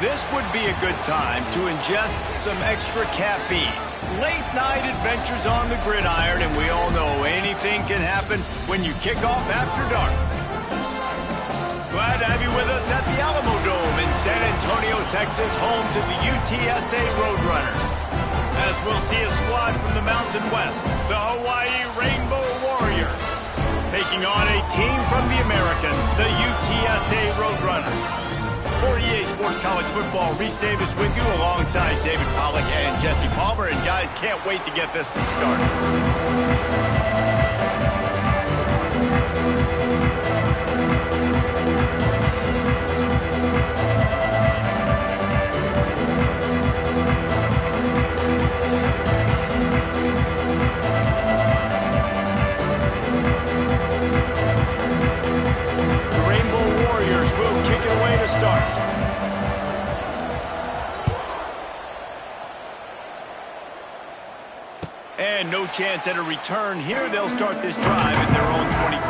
This would be a good time to ingest some extra caffeine. Late night adventures on the gridiron, and we all know anything can happen when you kick off after dark. Glad to have you with us at the Alamo Dome in San Antonio, Texas, home to the UTSA Roadrunners. As we'll see a squad from the Mountain West, the Hawaii Rainbow Warriors, taking on a team from the American, the UTSA Roadrunners. For EA Sports College Football, Reese Davis with you alongside David Pollack and Jesse Palmer. And guys, can't wait to get this one started. And no chance at a return here. They'll start this drive at their own 25.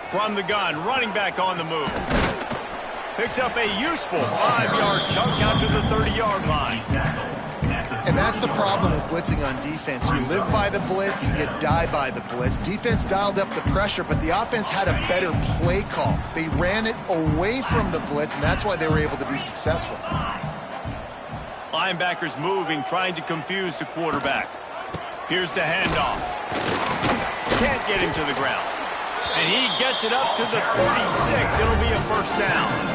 From the gun, running back on the move. Picks up a useful 5-yard chunk out to the 30-yard line. And that's the problem with blitzing on defense. You live by the blitz, you die by the blitz. Defense dialed up the pressure, but the offense had a better play call. They ran it away from the blitz, and that's why they were able to be successful. Linebackers moving, trying to confuse the quarterback. Here's the handoff. Can't get him to the ground. And he gets it up to the 36. It'll be a first down.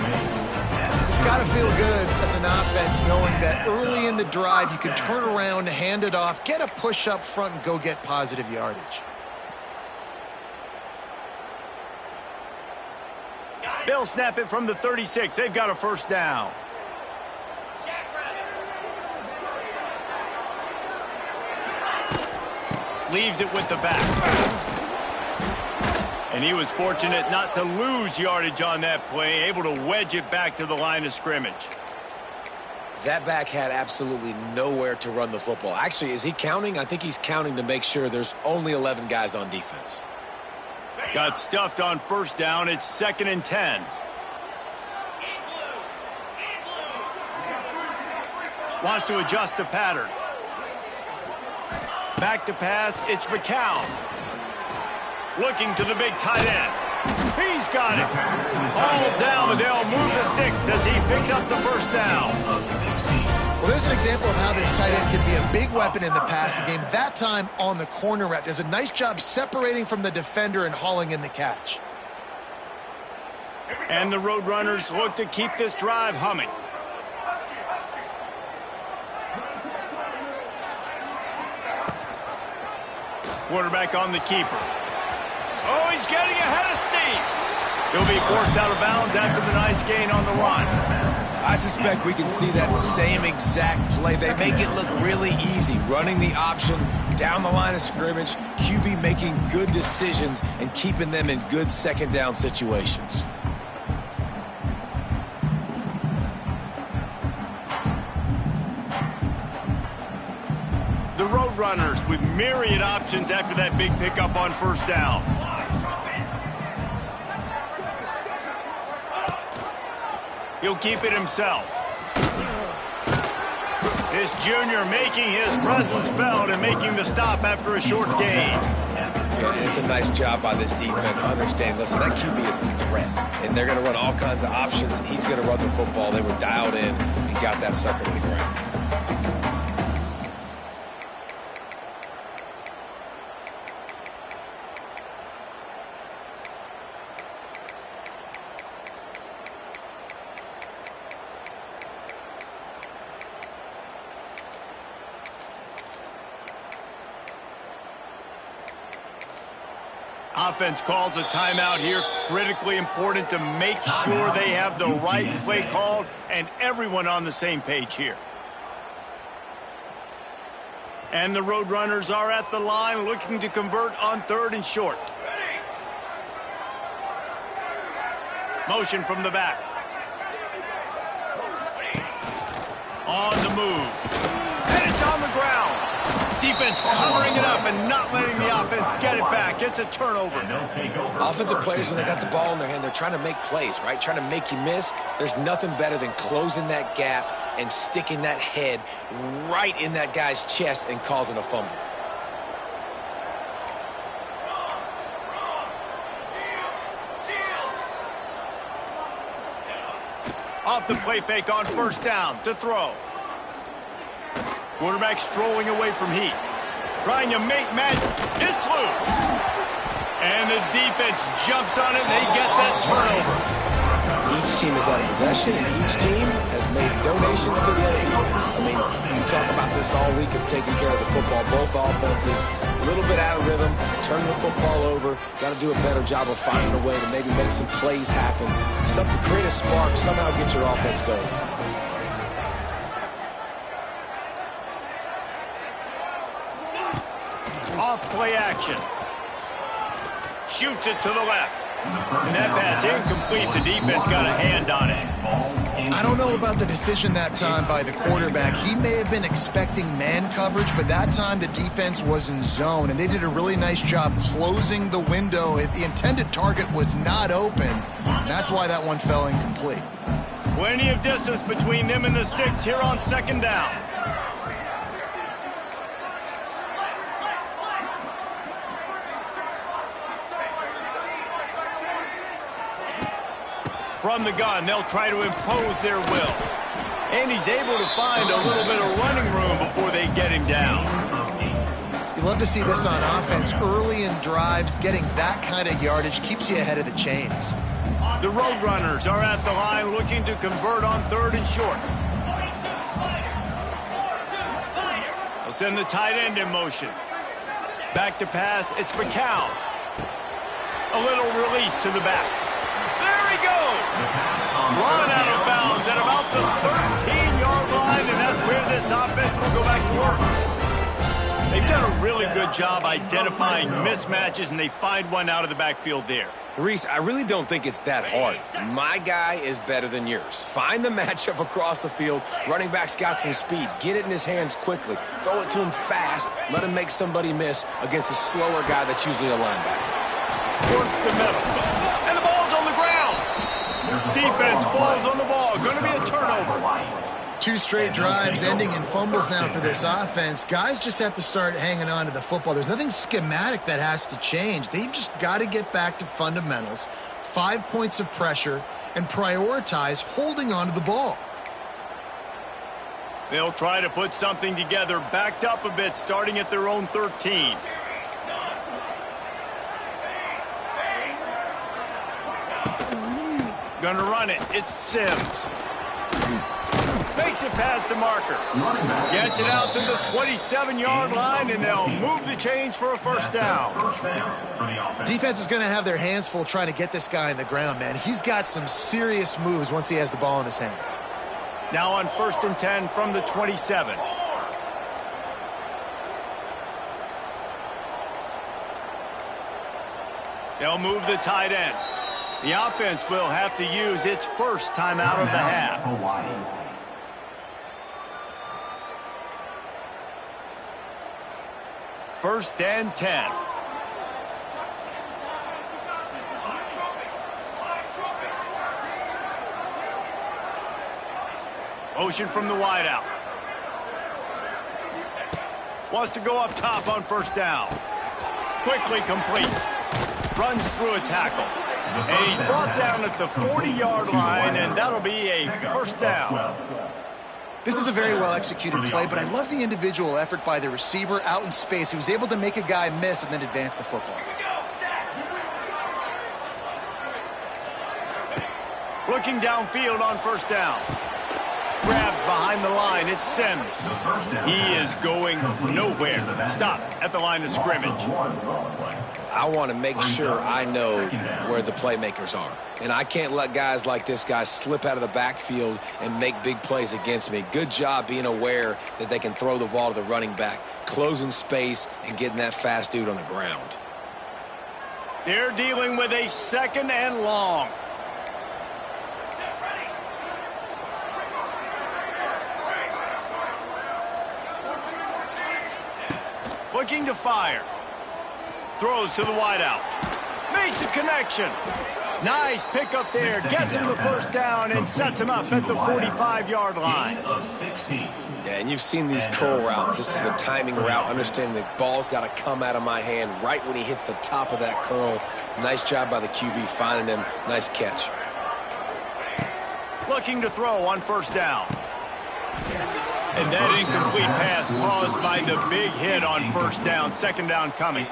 It's got to feel good as an offense knowing that early in the drive you can turn around, hand it off, get a push up front, and go get positive yardage. They'll snap it from the 36. They've got a first down. Leaves it with the back. And he was fortunate not to lose yardage on that play, able to wedge it back to the line of scrimmage. That back had absolutely nowhere to run the football. Actually, is he counting? I think he's counting to make sure there's only 11 guys on defense. Got stuffed on first down. It's 2nd and 10. Wants to adjust the pattern. Back to pass. It's McCown. Looking to the big tight end. He's got it. All down, but they'll move the sticks as he picks up the first down. Well, there's an example of how this tight end can be a big weapon in the passing game. That time on the corner route. Does a nice job separating from the defender and hauling in the catch. And the Roadrunners look to keep this drive humming. Quarterback on the keeper. Oh, he's getting ahead of steam. He'll be forced out of bounds after the nice gain on the run. I suspect we can see that same exact play. They make it look really easy, running the option down the line of scrimmage, QB making good decisions and keeping them in good second down situations. The Roadrunners with myriad options after that big pickup on first down. He'll keep it himself. This junior making his presence felt and making the stop after a short gain. It's a nice job by this defense. Understand, listen, that QB is a threat, and they're going to run all kinds of options, and he's going to run the football. They were dialed in and got that sucker to the ground. Offense calls a timeout here. Critically important to make sure they have the right play called and everyone on the same page here. And the Roadrunners are at the line looking to convert on 3rd and short. Motion from the back. On the move. And it's on the ground. Defense covering it up and not letting the offense get it back. It's a turnover. Offensive players, when they got the ball in their hand, they're trying to make plays, right? Trying to make you miss. There's nothing better than closing that gap and sticking that head right in that guy's chest and causing a fumble. Off the play fake on first down to throw. Quarterback strolling away from heat. Trying to make man. It's loose. And the defense jumps on it and they get that turnover. Each team has had a possession and each team has made donations to the other defense. I mean, we talk about this all week of taking care of the football. Both offenses, a little bit out of rhythm, turning the football over. Got to do a better job of finding a way to maybe make some plays happen. Something to create a spark, somehow get your offense going. Off play action. Shoots it to the left. And that pass incomplete. The defense got a hand on it. I don't know about the decision that time by the quarterback. He may have been expecting man coverage, but that time the defense was in zone, and they did a really nice job closing the window. The intended target was not open, and that's why that one fell incomplete. Plenty of distance between them and the sticks here on second down. From the gun, they'll try to impose their will. And he's able to find a little bit of running room before they get him down. You love to see this on offense. Early in drives, getting that kind of yardage keeps you ahead of the chains. The Roadrunners are at the line looking to convert on third and short. They'll send the tight end in motion. Back to pass, it's McCown. A little release to the back. There he goes! Run out of bounds at about the 13-yard line, and that's where this offense will go back to work. They've done a really good job identifying mismatches, and they find one out of the backfield there. Reese, I really don't think it's that hard. My guy is better than yours. Find the matchup across the field. Running back's got some speed. Get it in his hands quickly. Throw it to him fast. Let him make somebody miss against a slower guy that's usually a linebacker. Works the middle. And the ball's on the ground. Defense falls on the ball. Going to be a turnover. 2 straight drives ending in fumbles now for this offense. Guys just have to start hanging on to the football. There's nothing schematic that has to change. They've just got to get back to fundamentals, 5 points of pressure, and prioritize holding on to the ball. They'll try to put something together, backed up a bit, starting at their own 13. Gonna run it. It's Sims. Makes it past the marker. Gets it out to the 27-yard line, and they'll move the chains for a first down. Defense is going to have their hands full trying to get this guy on the ground, man. He's got some serious moves once he has the ball in his hands. Now on 1st and 10 from the 27. They'll move the tight end. The offense will have to use its first timeout of the half. First and 10. Motion from the wideout. Wants to go up top on first down. Quickly complete. Runs through a tackle. And he's brought down at the 40-yard line, and that'll be a first down. This is a very well-executed play, but I love the individual effort by the receiver out in space. He was able to make a guy miss and then advance the football. Looking downfield on first down. Grabbed behind the line. It's Sims. He is going nowhere. Stop at the line of scrimmage. I want to make sure I know where the playmakers are. And I can't let guys like this guy slip out of the backfield and make big plays against me. Good job being aware that they can throw the ball to the running back, closing space, and getting that fast dude on the ground. They're dealing with a 2nd and long. Looking to fire. Throws to the wideout. Makes a connection. Nice pickup there. Gets him the first down and sets him up at the 45-yard line. Yeah, and you've seen these curl routes. This is a timing route, understanding the ball's got to come out of my hand right when he hits the top of that curl. Nice job by the QB finding him. Nice catch. Looking to throw on first down. And that incomplete pass caused by the big hit on first down. Second down coming.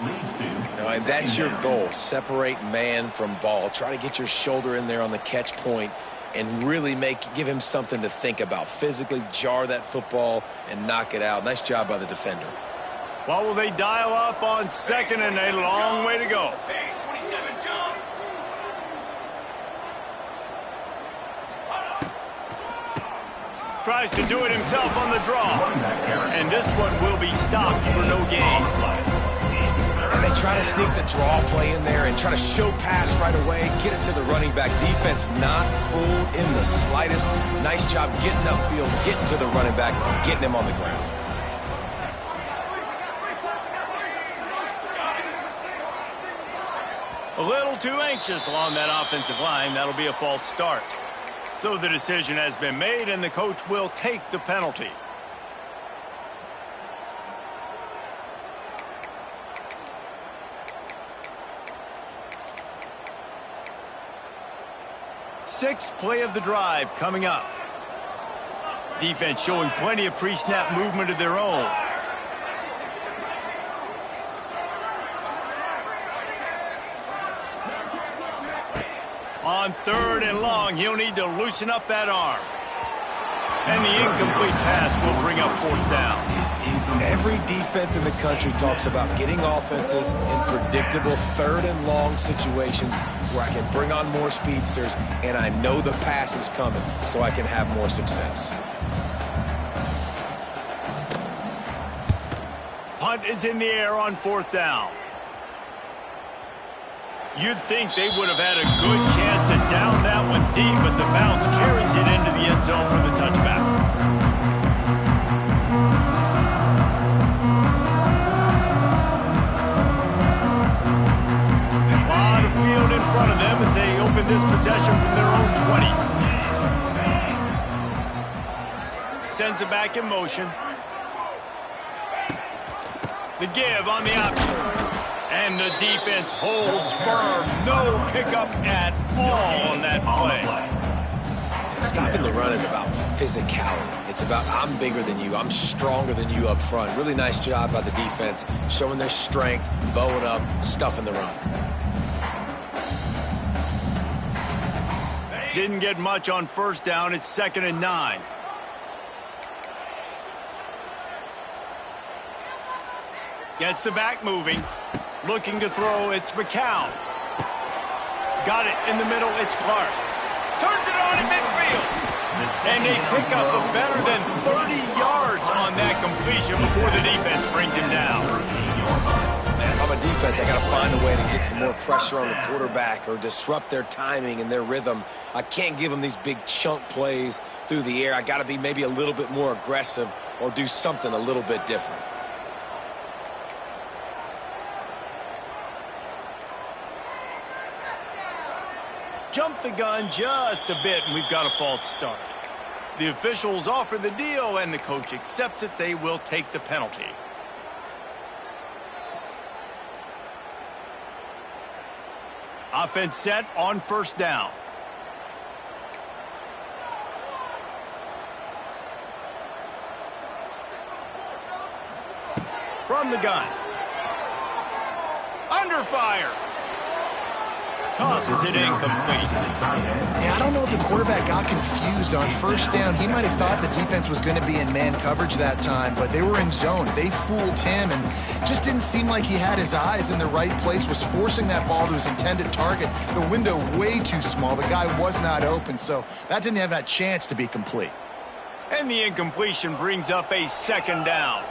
No, and that's your goal. Separate man from ball. Try to get your shoulder in there on the catch point and really give him something to think about. Physically jar that football and knock it out. Nice job by the defender. What will they dial up on second and a long way to go? Tries to do it himself on the draw. And this one will be stopped for no gain. And they try to sneak the draw play in there and try to show pass right away, get it to the running back. Defense not fooled in the slightest. Nice job getting upfield, getting to the running back, getting him on the ground. A little too anxious along that offensive line. That'll be a false start. So the decision has been made, and the coach will take the penalty. Sixth play of the drive coming up. Defense showing plenty of pre-snap movement of their own. On third and long, he'll need to loosen up that arm. And the incomplete pass will bring up fourth down. Every defense in the country talks about getting offenses in predictable third and long situations where I can bring on more speedsters and I know the pass is coming so I can have more success. Punt is in the air on fourth down. You'd think they would have had a good chance to down that one deep, but the bounce carries it into the end zone for the touchback. A lot of field in front of them as they open this possession from their own 20. Sends it back in motion. The give on the option. And the defense holds firm. No pickup at all on that play. Stopping the run is about physicality. It's about I'm bigger than you. I'm stronger than you up front. Really nice job by the defense, showing their strength, bowing up, stuffing the run. Didn't get much on first down. It's 2nd and 9. Gets the back moving. Looking to throw, it's McCown. Got it in the middle, it's Clark. Turns it on in midfield. And they pick up a better than 30 yards on that completion before the defense brings him down. Man, if I'm a defense, I got to find a way to get some more pressure on the quarterback or disrupt their timing and their rhythm. I can't give them these big chunk plays through the air. I got to be maybe a little bit more aggressive or do something a little bit different. Jump the gun just a bit, and we've got a false start. The officials offer the deal, and the coach accepts it. They will take the penalty. Offense set on first down. From the gun. Under fire. Tosses it incomplete. Yeah, I don't know if the quarterback got confused on first down. He might have thought the defense was going to be in man coverage that time, but they were in zone. They fooled him and just didn't seem like he had his eyes in the right place, was forcing that ball to his intended target. The window way too small. The guy was not open, so that didn't have that chance to be complete. And the incompletion brings up a 2nd down.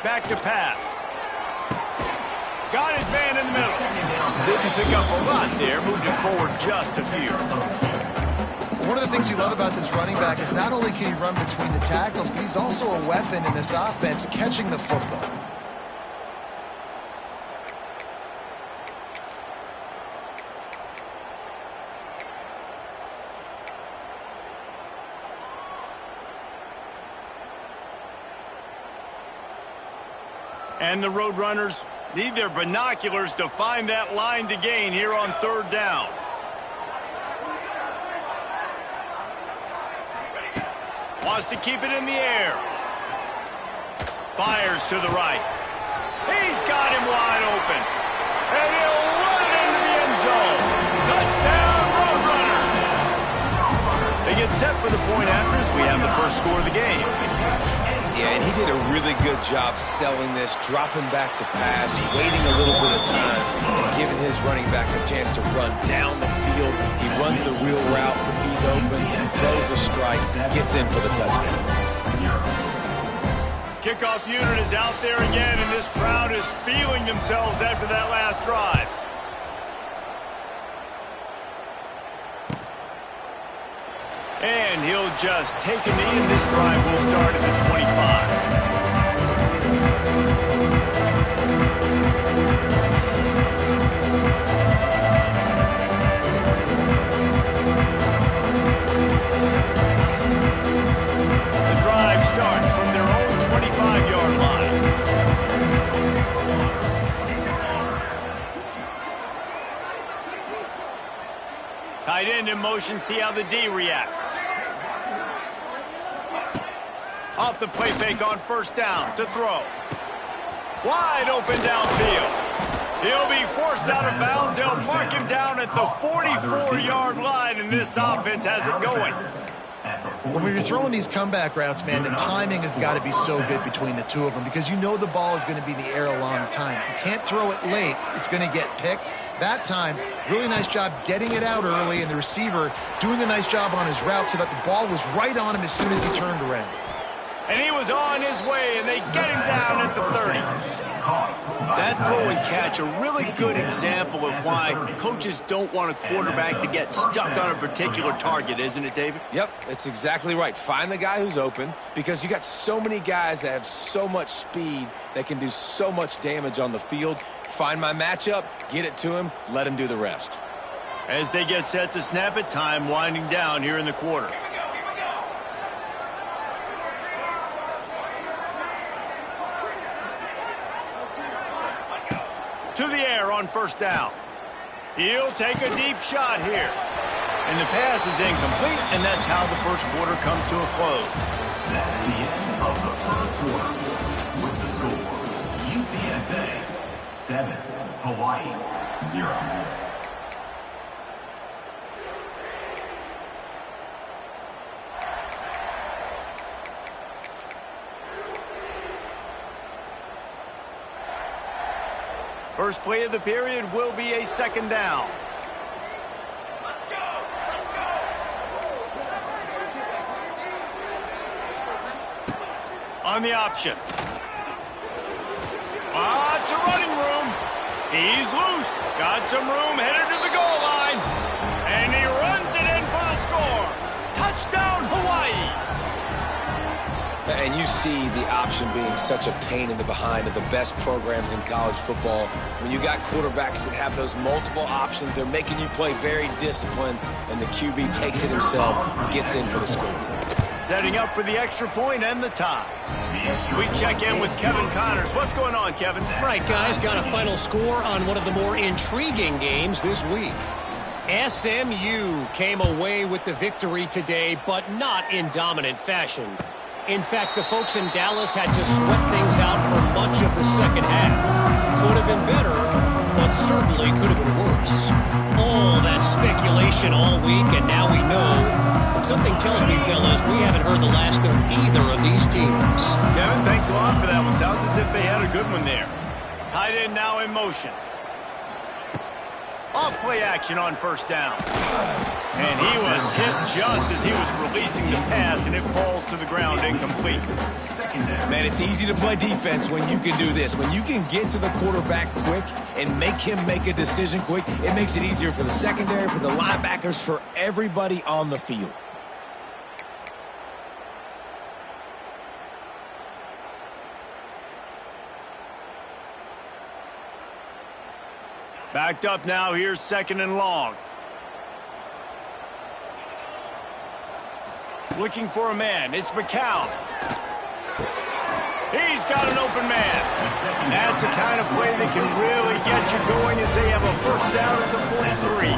Back to pass. Got his man in the middle. Didn't pick up a lot there. Moved him forward just a few. One of the things you love about this running back is not only can he run between the tackles, but he's also a weapon in this offense catching the football. And the Roadrunners need their binoculars to find that line to gain here on third down. Wants to keep it in the air. Fires to the right. He's got him wide open. And he'll run it into the end zone. Touchdown, Roadrunners. They get set for the point after as we have the first score of the game. Yeah, and he did a really good job selling this, dropping back to pass, waiting a little bit of time, and giving his running back a chance to run down the field. He runs the real route. He's open, throws a strike, gets in for the touchdown. Kickoff unit is out there again, and this crowd is feeling themselves after that last drive. And he'll just take a knee, and this drive will start at the 25. The drive starts from their own 25-yard line. Tight end in motion, see how the D reacts. Off the play fake on first down to throw. Wide open downfield. He'll be forced out of bounds. They'll mark him down at the 44-yard line, and this offense has it going. When you're throwing these comeback routes, man, the timing has got to be so good between the two of them because you know the ball is going to be in the air a long time. You can't throw it late. It's going to get picked. That time, really nice job getting it out early, and the receiver doing a nice job on his route so that the ball was right on him as soon as he turned around. And he was on his way, and they get him down at the 30. That throw and catch, a really good example of why coaches don't want a quarterback to get stuck on a particular target, isn't it, David? Yep, that's exactly right. Find the guy who's open because you got so many guys that have so much speed that can do so much damage on the field. Find my matchup, get it to him, let him do the rest. As they get set to snap it, time winding down here in the quarter. To the air on first down. He'll take a deep shot here. And the pass is incomplete, and that's how the first quarter comes to a close. That's the end of the first quarter. With the score, UTSA 7, Hawaii 0. First play of the period will be a second down. Let's go! Let's go! On the option. It's a running room. He's loose. Got some room, headed to the goal line. And he runs it in for the score. Touchdown, Hawaii. And you see the option being such a pain in the behind of the best programs in college football. When you got quarterbacks that have those multiple options, they're making you play very disciplined, and the QB takes it himself, gets in for the score. Setting up for the extra point and the tie. We check in with Kevin Connors. What's going on, Kevin? Right, guys. Got a final score on one of the more intriguing games this week. SMU came away with the victory today, but not in dominant fashion. In fact, the folks in Dallas had to sweat things out for much of the second half. Could have been better, but certainly could have been worse. All that speculation all week, and now we know. But something tells me, fellas, we haven't heard the last of either of these teams. Kevin, thanks a lot for that one. Sounds as if they had a good one there. Tight end now in motion. Off-play action on first down. And he was hit just as he was releasing the pass, and it falls to the ground incomplete. Man, it's easy to play defense when you can do this. When you can get to the quarterback quick and make him make a decision quick, it makes it easier for the secondary, for the linebackers, for everybody on the field. Backed up now, here's 2nd and long. Looking for a man, it's McCown. He's got an open man. That's the kind of play that can really get you going as they have a first down at the 43.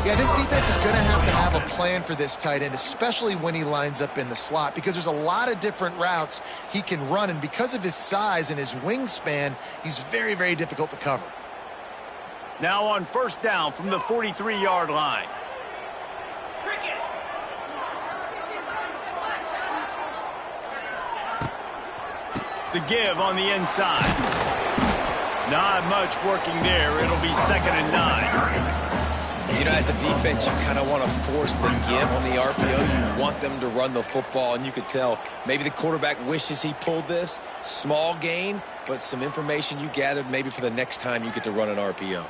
Yeah, this defense is going to have a plan for this tight end, especially when he lines up in the slot, because there's a lot of different routes he can run, and because of his size and his wingspan, he's very, very difficult to cover. Now on first down from the 43-yard line. The give on the inside. Not much working there. It'll be 2nd and 9. You know, as a defense, you kind of want to force the give on the RPO. You want them to run the football, and you could tell maybe the quarterback wishes he pulled this. Small gain, but some information you gathered maybe for the next time you get to run an RPO.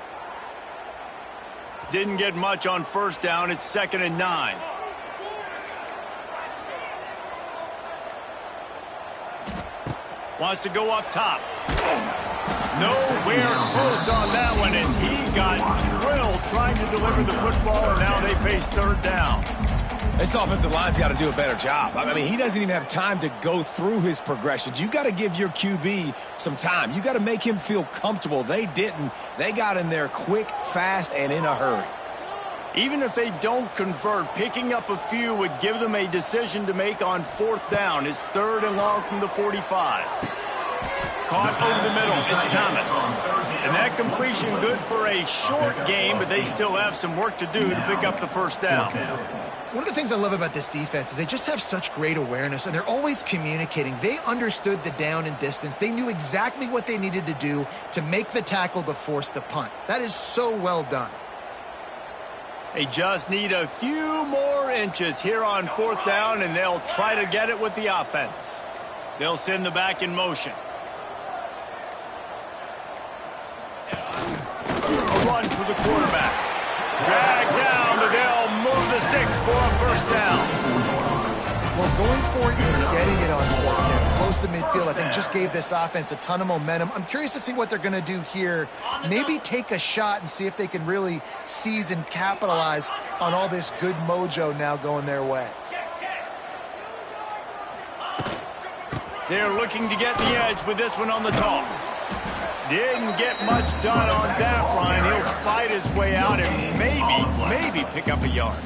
Didn't get much on first down. It's 2nd and 9. Wants to go up top. Nowhere close on that one as he got drilled trying to deliver the football, and now they face 3rd down. This offensive line's got to do a better job. I mean, he doesn't even have time to go through his progressions. You got to give your QB some time. You got to make him feel comfortable. They didn't. They got in there quick, fast, and in a hurry. Even if they don't convert, picking up a few would give them a decision to make on 4th down. It's 3rd and long from the 45. Caught over the middle. It's Thomas. And that completion good for a short game, but they still have some work to do to pick up the first down. One of the things I love about this defense is they just have such great awareness, and they're always communicating. They understood the down and distance. They knew exactly what they needed to do to make the tackle to force the punt. That is so well done. They just need a few more inches here on 4th down, and they'll try to get it with the offense. They'll send the back in motion. A run for the quarterback. Drag down, but they'll move the sticks for a first down. Well, going for it and getting it on 4th down, close to midfield, I think just gave this offense a ton of momentum. I'm curious to see what they're going to do here. Maybe take a shot and see if they can really seize and capitalize on all this good mojo now going their way. They're looking to get the edge with this one on the toss. Didn't get much done on that line. He'll fight his way out and maybe pick up a yard.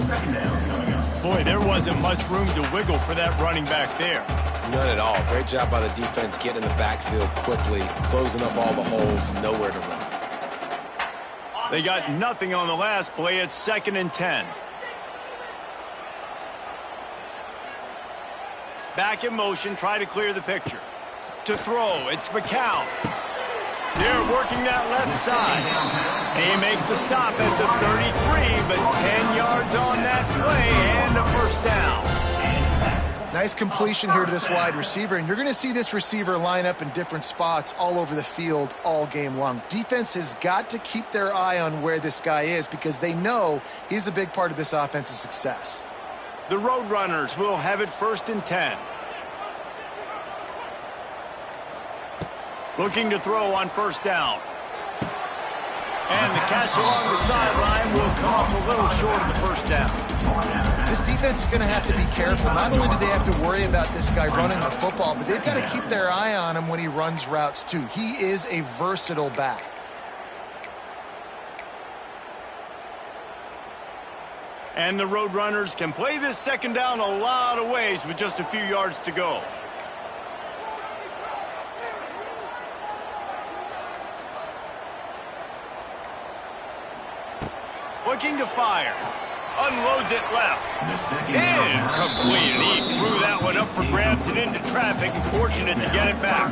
Boy, there wasn't much room to wiggle for that running back there. None at all. Great job by the defense getting in the backfield quickly, closing up all the holes, nowhere to run. They got nothing on the last play. It's 2nd and 10. Back in motion, try to clear the picture. To throw, it's McCown. They're working that left side. They make the stop at the 33, but 10 yards on that play and a first down. Nice completion here to this wide receiver, and you're going to see this receiver line up in different spots all over the field all game long. Defense has got to keep their eye on where this guy is because they know he's a big part of this offense's success. The Roadrunners will have it 1st and 10. Looking to throw on first down. And the catch along the sideline will come up a little short of the first down. This defense is going to have to be careful. Not only do they have to worry about this guy running the football, but they've got to keep their eye on him when he runs routes too. He is a versatile back. And the Roadrunners can play this 2nd down a lot of ways with just a few yards to go. Looking to fire. Unloads it left. Incomplete. And he threw that one up for grabs and into traffic. Fortunate to get it back.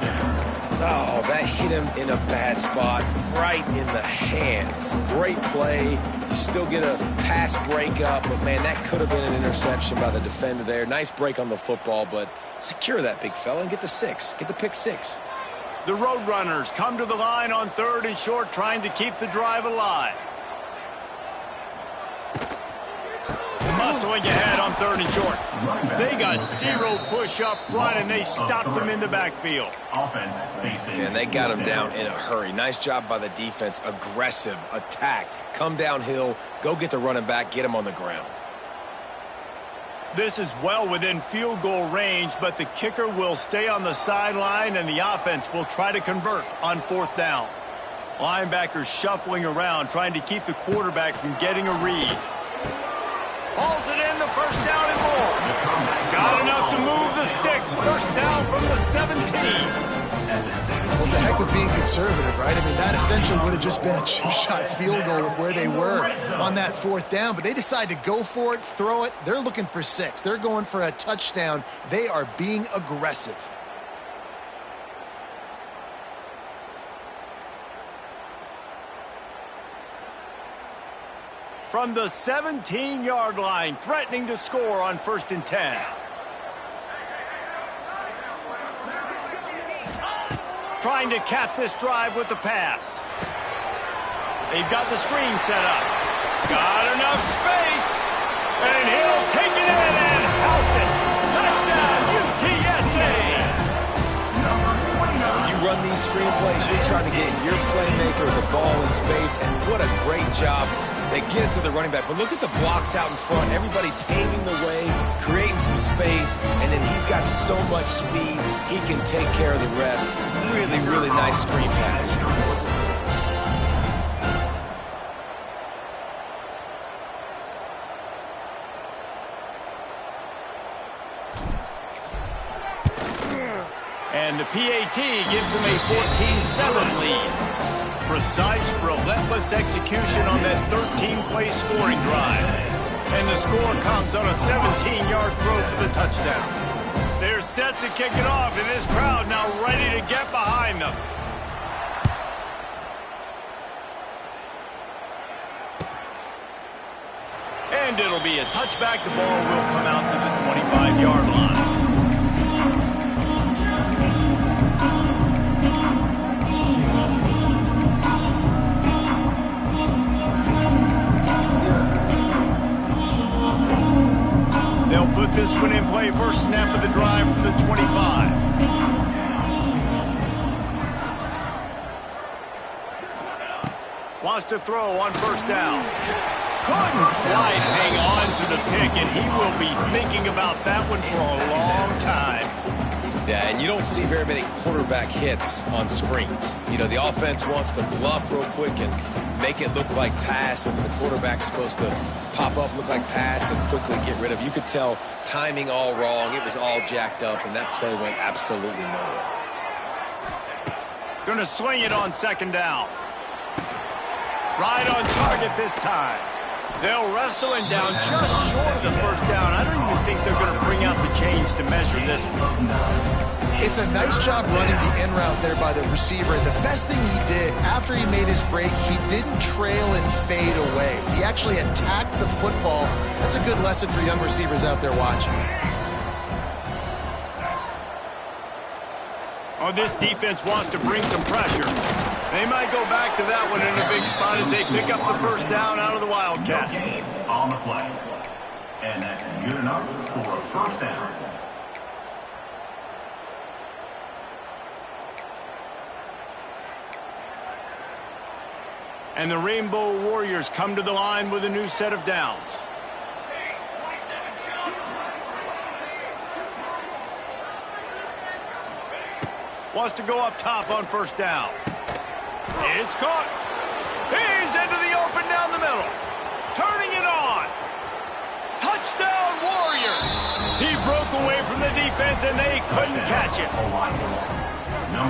Oh, that hit him in a bad spot, right in the hands. Great play. You still get a pass breakup, but, man, that could have been an interception by the defender there. Nice break on the football, but secure that big fella and get the 6. Get the pick 6. The Roadrunners come to the line on 3rd and short, trying to keep the drive alive. Muscling ahead on 3rd and short. They got 0 push up front, and they stopped him in the backfield. Offense facing. And they got him down in a hurry. Nice job by the defense. Aggressive attack. Come downhill. Go get the running back. Get him on the ground. This is well within field goal range, but the kicker will stay on the sideline, and the offense will try to convert on 4th down. Linebackers shuffling around, trying to keep the quarterback from getting a read. Hauls it in, the 1st down and more. Got enough to move the sticks. 1st down from the 17. Well, to heck with being conservative, right? I mean, that essentially would have just been a chip-shot field goal with where they were on that 4th down. But they decide to go for it, throw it. They're looking for 6. They're going for a touchdown. They are being aggressive. From the 17-yard line, threatening to score on 1st and 10. Trying to cap this drive with the pass. They've got the screen set up. Got enough space. And he'll take it in and house it. Touchdown, UTSA. You run these screen plays, you're trying to get your playmaker the ball in space, and what a great job. They get it to the running back, but look at the blocks out in front. Everybody paving the way, creating some space, and then he's got so much speed, he can take care of the rest. Really, really nice screen pass. And the PAT gives them a 14-7 lead. Precise, relentless execution on that 13-play scoring drive. And the score comes on a 17-yard throw for the touchdown. They're set to kick it off, and this crowd now ready to get behind them. And it'll be a touchback. The ball will come out to the 25-yard line. They'll put this one in play. First snap of the drive from the 25. Wants to throw on 1st down. Couldn't quite hang on to the pick, and he will be thinking about that one for a long time. Yeah, and you don't see very many quarterback hits on screens. You know, the offense wants to bluff real quick and make it look like pass, and the quarterback's supposed to pop up, look like pass, and quickly get rid of. You could tell timing all wrong. It was all jacked up, and that play went absolutely nowhere. Going to swing it on 2nd down. Right on target this time. They'll wrestle him down just short of the 1st down. I don't even think they're going to bring out the chains to measure this one. It's a nice job running the in route there by the receiver. And the best thing he did after he made his break, he didn't trail and fade away. He actually attacked the football. That's a good lesson for young receivers out there watching. Oh, this defense wants to bring some pressure. They might go back to that one in a big spot as they pick up the 1st down out of the Wildcat. On the play. And that's good enough for a 1st down. And the Rainbow Warriors come to the line with a new set of downs. Wants to go up top on 1st down. It's caught. He's into the open down the middle. Turning it on. Touchdown Warriors. He broke away from the defense and they couldn't catch it.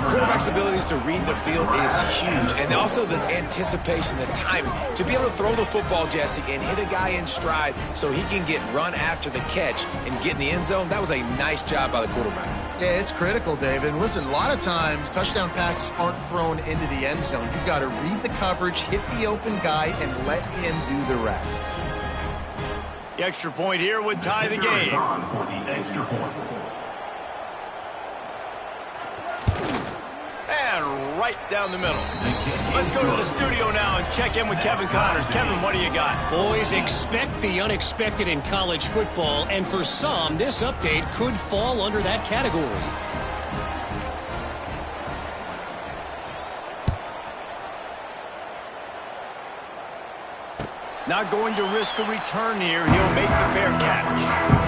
Quarterback's abilities to read the field is huge, and also the anticipation, the timing. To be able to throw the football, Jesse, and hit a guy in stride so he can get run after the catch and get in the end zone, that was a nice job by the quarterback. Yeah, it's critical, David. And listen, a lot of times touchdown passes aren't thrown into the end zone. You've got to read the coverage, hit the open guy, and let him do the rest. The extra point here would tie the game. On for the extra point. And right down the middle. Let's go to the studio now and check in with Kevin Connors. Kevin, what do you got? Boys, expect the unexpected in college football, and for some, this update could fall under that category. Not going to risk a return here. He'll make the fair catch.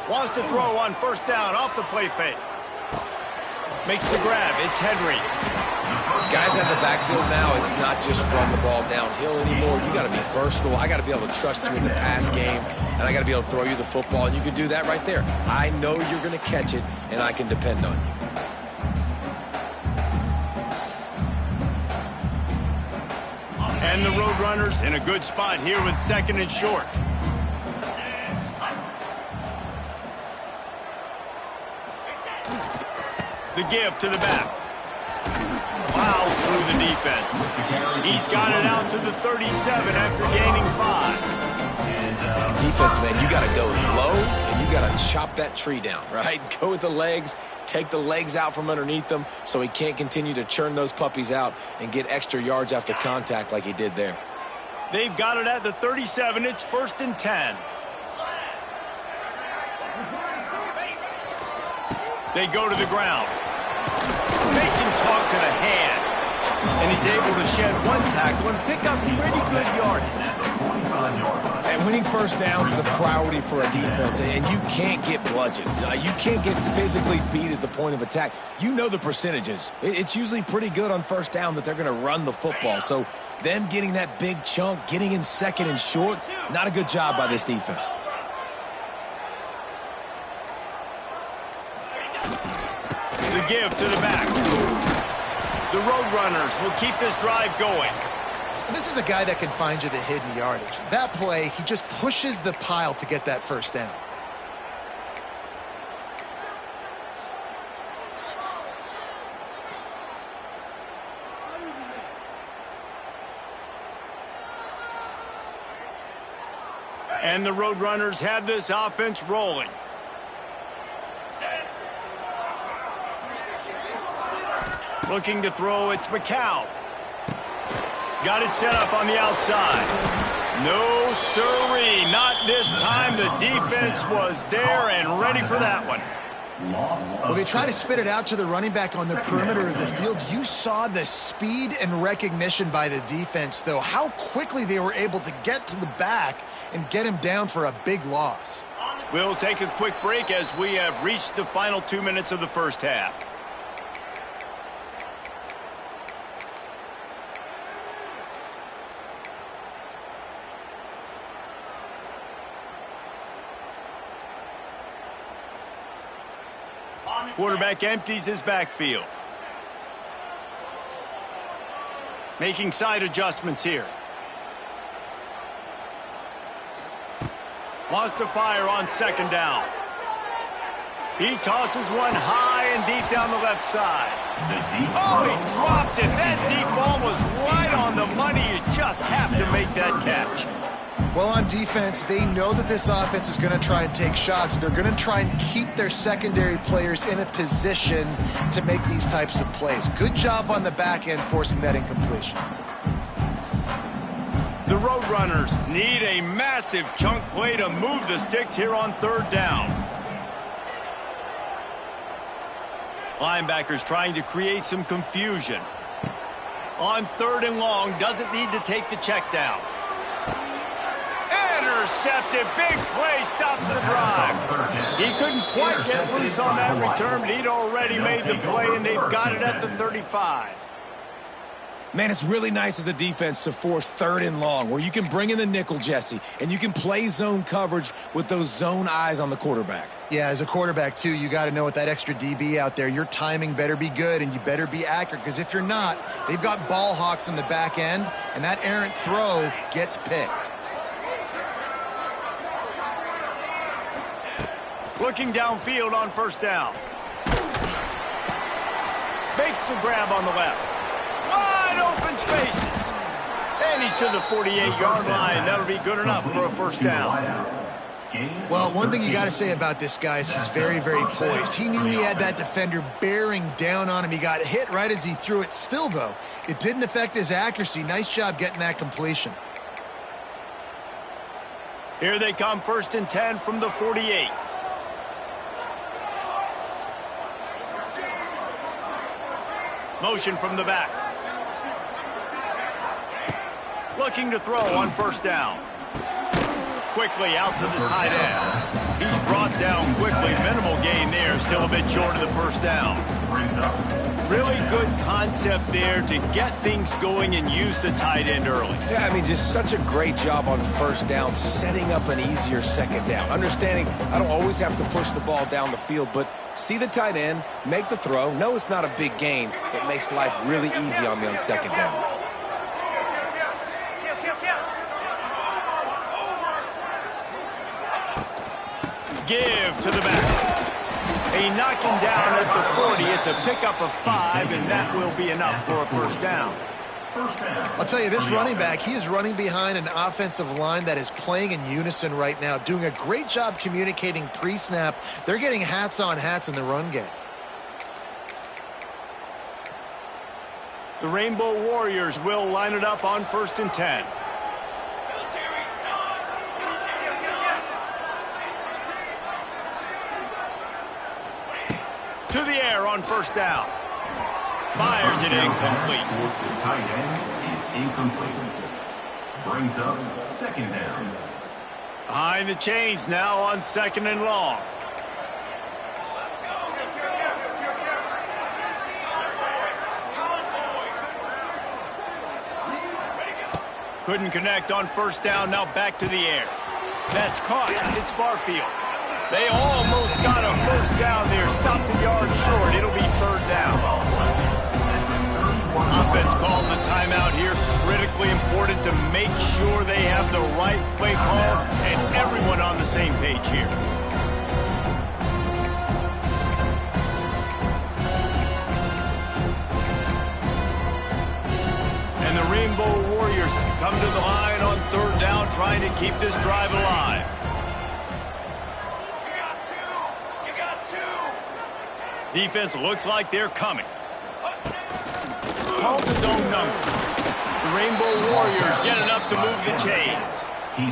Wants to throw on first down off the play fake. Makes the grab. It's Henry. Guys at the backfield now, it's not just run the ball downhill anymore. You got to be versatile. I got to be able to trust you in the pass game, and I got to be able to throw you the football, and you can do that right there. I know you're going to catch it, and I can depend on you. And the Roadrunners in a good spot here with second and short. The give to the back. Plows through the defense. He's got it out to the 37 after gaining 5. Defense, man, you got to go low, and you got to chop that tree down, right? Go with the legs, take the legs out from underneath them so he can't continue to churn those puppies out and get extra yards after contact like he did there. They've got it at the 37. It's 1st and 10. They go to the ground. Makes him talk to the hand. And he's able to shed one tackle and pick up pretty good yardage. And winning first downs is a priority for a defense, and you can't get bludgeoned. You can't get physically beat at the point of attack. You know the percentages. It's usually pretty good on first down that they're going to run the football. So them getting that big chunk, getting in second and short, not a good job by this defense. The give to the back. The Roadrunners will keep this drive going. And this is a guy that can find you the hidden yardage. That play, he just pushes the pile to get that first down. And the Roadrunners have this offense rolling. Looking to throw, it's McCown. Got it set up on the outside. No, sirree, not this time. The defense was there and ready for that one. Well, they try to spit it out to the running back on the perimeter of the field. You saw the speed and recognition by the defense, though, how quickly they were able to get to the back and get him down for a big loss. We'll take a quick break as we have reached the final 2 minutes of the first half. Quarterback empties his backfield. Making side adjustments here. Wants to fire on second down. He tosses one high and deep down the left side. Oh, he dropped it. That deep ball was right on the money. You just have to make that catch. Well, on defense, they know that this offense is going to try and take shots. They're going to try and keep their secondary players in a position to make these types of plays. Good job on the back end forcing that incompletion. The Roadrunners need a massive chunk play to move the sticks here on third down. Linebackers trying to create some confusion. On third and long, doesn't need to take the check down. Intercepted. Big play stops the drive. He couldn't quite get loose on that return, but he'd already made the play, and they've got it at the 35. Man, it's really nice as a defense to force 3rd and long, where you can bring in the nickel, Jesse, and you can play zone coverage with those zone eyes on the quarterback. Yeah, as a quarterback, too, you got to know with that extra DB out there, your timing better be good and you better be accurate, because if you're not, they've got ball hawks in the back end, and that errant throw gets picked. Looking downfield on 1st down. Makes the grab on the left. Wide open spaces. And he's to the 48-yard line. That'll be good enough for a 1st down. Well, one thing you got to say about this guy is he's very, very poised. He knew he had that defender bearing down on him. He got hit right as he threw it. Still, though, it didn't affect his accuracy. Nice job getting that completion. Here they come, 1st and 10 from the 48. Motion from the back. Looking to throw on 1st down. Quickly out to the tight end. He's brought down quickly. Minimal gain there. Still a bit short of the 1st down. Really good concept there to get things going and use the tight end early. Yeah, I mean, just such a great job on 1st down, setting up an easier 2nd down. Understanding I don't always have to push the ball down the field, but see the tight end, make the throw. No, it's not a big gain, but makes life really easy on me on 2nd down. Give to the back. A knocking down at the 40. It's a pickup of 5, and that will be enough for a 1st down. I'll tell you, this running back, he is running behind an offensive line that is playing in unison right now, doing a great job communicating pre-snap. They're getting hats on hats in the run game. The Rainbow Warriors will line it up on 1st and 10. To the air on 1st down. Fires it incomplete. The tight end is incomplete. Brings up 2nd down. Behind the chains now on 2nd and long. Couldn't connect on 1st down. Now back to the air. That's caught. It's Barfield. They almost got a 1st down there. Stopped a yard short. It'll be 3rd down. Offense calls a timeout here. Critically important to make sure they have the right play call and everyone on the same page here. And the Rainbow Warriors come to the line on 3rd down, trying to keep this drive alive. Defense looks like they're coming. Calls his own number. The Rainbow Warriors get enough to move the chains.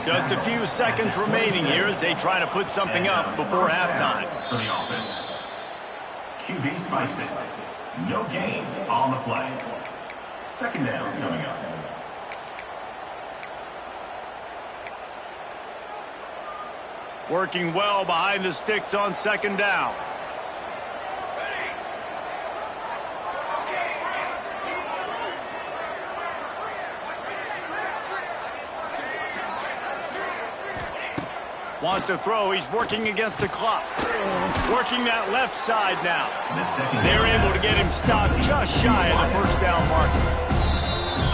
Just a few seconds remaining here as they try to put something up before halftime. For the offense. QB spikes it. No gain on the play. 2nd down coming up. Working well behind the sticks on 2nd down. Wants to throw. He's working against the clock. Working that left side now. They're able to get him stopped just shy of the 1st down marker.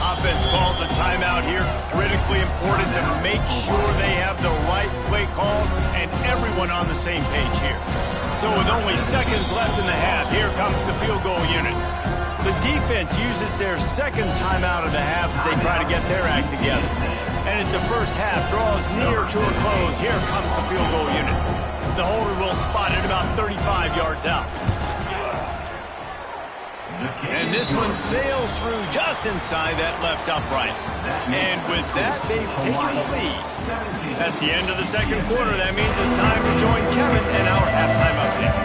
Offense calls a timeout here. Critically important to make sure they have the right play call and everyone on the same page here. So with only seconds left in the half, here comes the field goal unit. The defense uses their 2nd timeout of the half as they try to get their act together. And as the 1st half draws near to a close, here comes the field goal unit. The holder will spot it about 35 yards out. And this one sails through just inside that left upright. And with that, they've taken the lead. That's the end of the 2nd quarter. That means it's time to join Kevin and our halftime update.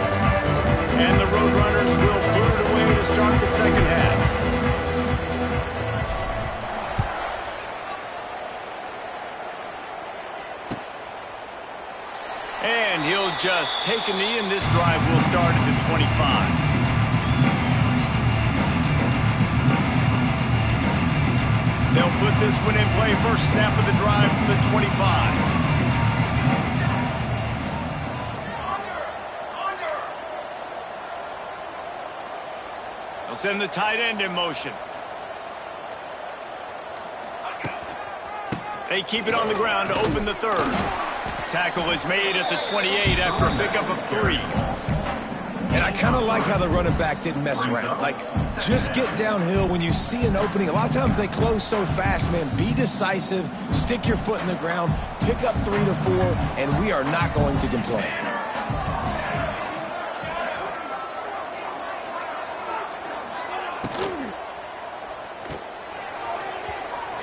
And the Roadrunners will boot it away to start the 2nd half. just take a knee, and this drive will start at the 25. They'll put this one in play. First snap of the drive from the 25. They'll send the tight end in motion. They keep it on the ground to open the third. Tackle is made at the 28 after a pickup of 3. And I kind of like how the running back didn't mess around. Like, just get downhill when you see an opening. A lot of times they close so fast, man. Be decisive, stick your foot in the ground, pick up 3 to 4, and we are not going to complain.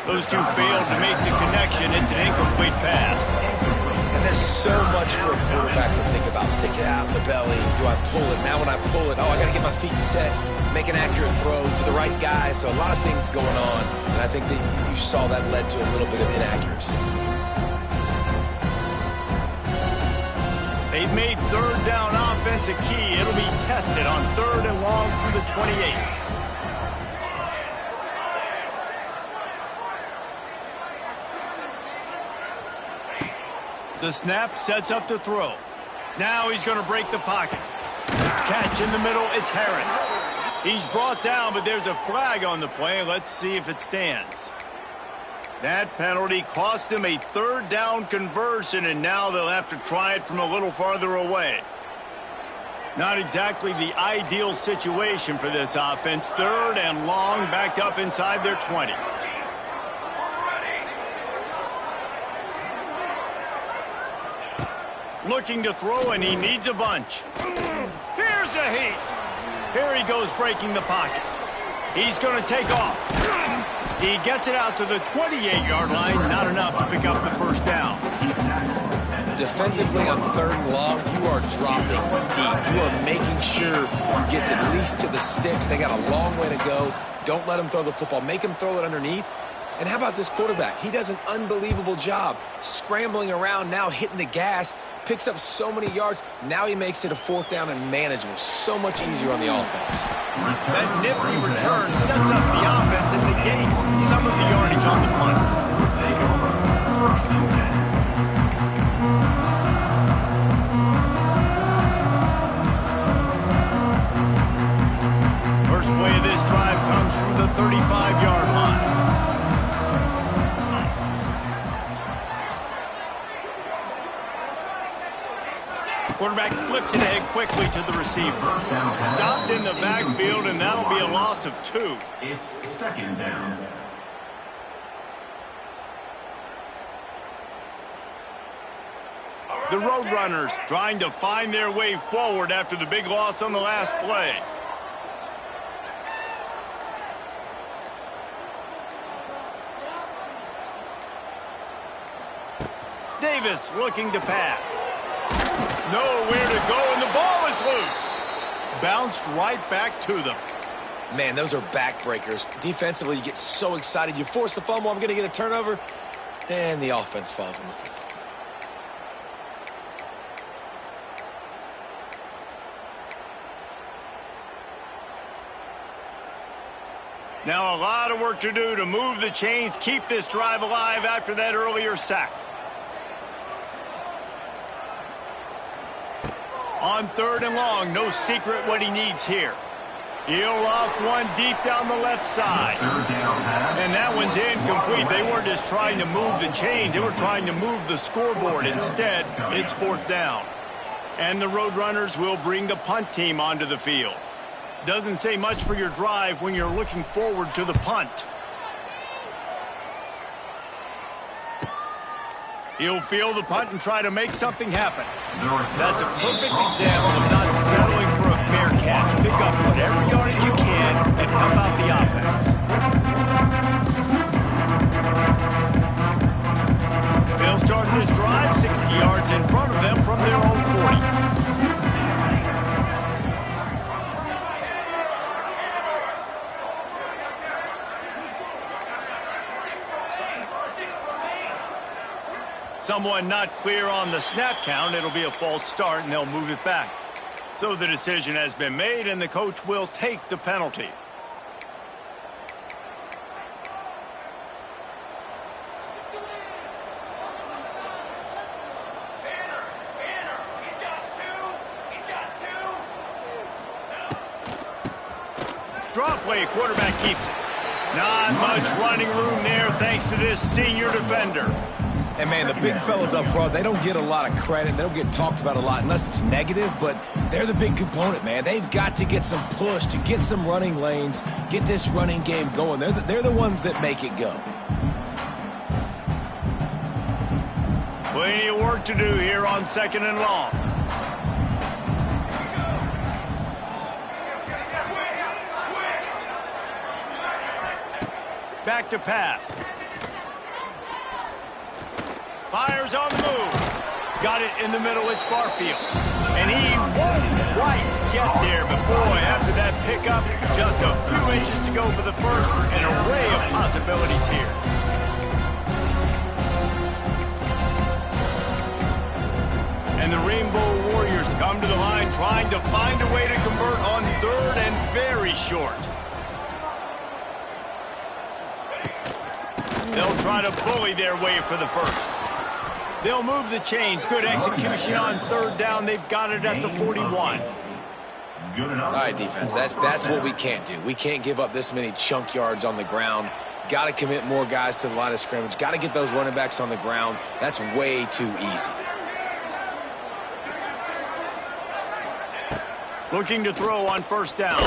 Those two failed to make the connection. It's an incomplete pass. And there's so much for a quarterback to think about. Stick it out in the belly. Do I pull it? Now when I pull it, I got to get my feet set, make an accurate throw to the right guy. So a lot of things going on. And I think that you saw that led to a little bit of inaccuracy. They've made third down offense a key. It'll be tested on 3rd and long from the 28. The snap sets up to throw. Now he's going to break the pocket. Catch in the middle, it's Harris. He's brought down, but there's a flag on the play. Let's see if it stands. That penalty cost him a 3rd down conversion, and now they'll have to try it from a little farther away. Not exactly the ideal situation for this offense. 3rd and long, backed up inside their 20. Looking to throw, and he needs a bunch. Here's a heat. Here he goes, breaking the pocket. He's going to take off. He gets it out to the 28-yard line. Not enough to pick up the first down. Defensively on 3rd and long, you are dropping deep. You are making sure you get at least to the sticks. They got a long way to go. Don't let him throw the football. Make him throw it underneath. And how about this quarterback? He does an unbelievable job scrambling around, now hitting the gas, picks up so many yards. Now he makes it a 4th down and manageable. So much easier on the offense. That nifty return sets up the offense and negates some of the yardage on the punt. Take over. 1st and 10. First play of this drive comes from the 35-yard line. Quarterback flips it ahead quickly to the receiver. Stopped in the backfield, and that'll be a loss of 2. It's 2nd down. The Roadrunners trying to find their way forward after the big loss on the last play. Davis looking to pass. Nowhere to go, and the ball is loose. Bounced right back to them. Man, those are backbreakers. Defensively, you get so excited. You force the fumble, I'm going to get a turnover, and the offense falls on the field. Now a lot of work to do to move the chains, keep this drive alive after that earlier sack. On 3rd and long, no secret what he needs here. He'll off one deep down the left side. And that one's incomplete. They weren't just trying to move the chains. They were trying to move the scoreboard. Instead, it's 4th down. And the Roadrunners will bring the punt team onto the field. Doesn't say much for your drive when you're looking forward to the punt. He'll field the punt and try to make something happen. That's a perfect example of not settling for a fair catch. Pick up whatever yardage you can and help out the offense. They'll start this drive 60 yards in front of them from their own 40. Someone not clear on the snap count. It'll be a false start, and they'll move it back. So the decision has been made, and the coach will take the penalty. Drop play, quarterback keeps it. Not much running room there thanks to this senior defender. And, man, the big fellas up front, they don't get a lot of credit. They don't get talked about a lot unless it's negative, but they're the big component, man. They've got to get some push, to get some running lanes, get this running game going. They're the ones that make it go. Plenty of work to do here on 2nd and long. Back to pass. Fires on the move. Got it in the middle. It's Barfield. And he won't quite get there. But boy, after that pickup, just a few inches to go for the first. An array of possibilities here. And the Rainbow Warriors come to the line trying to find a way to convert on 3rd and very short. They'll try to bully their way for the first. They'll move the chains. Good execution on 3rd down. They've got it at the 41. All right, defense, that's what we can't do. We can't give up this many chunk yards on the ground. Got to commit more guys to the line of scrimmage. Got to get those running backs on the ground. That's way too easy. Looking to throw on 1st down.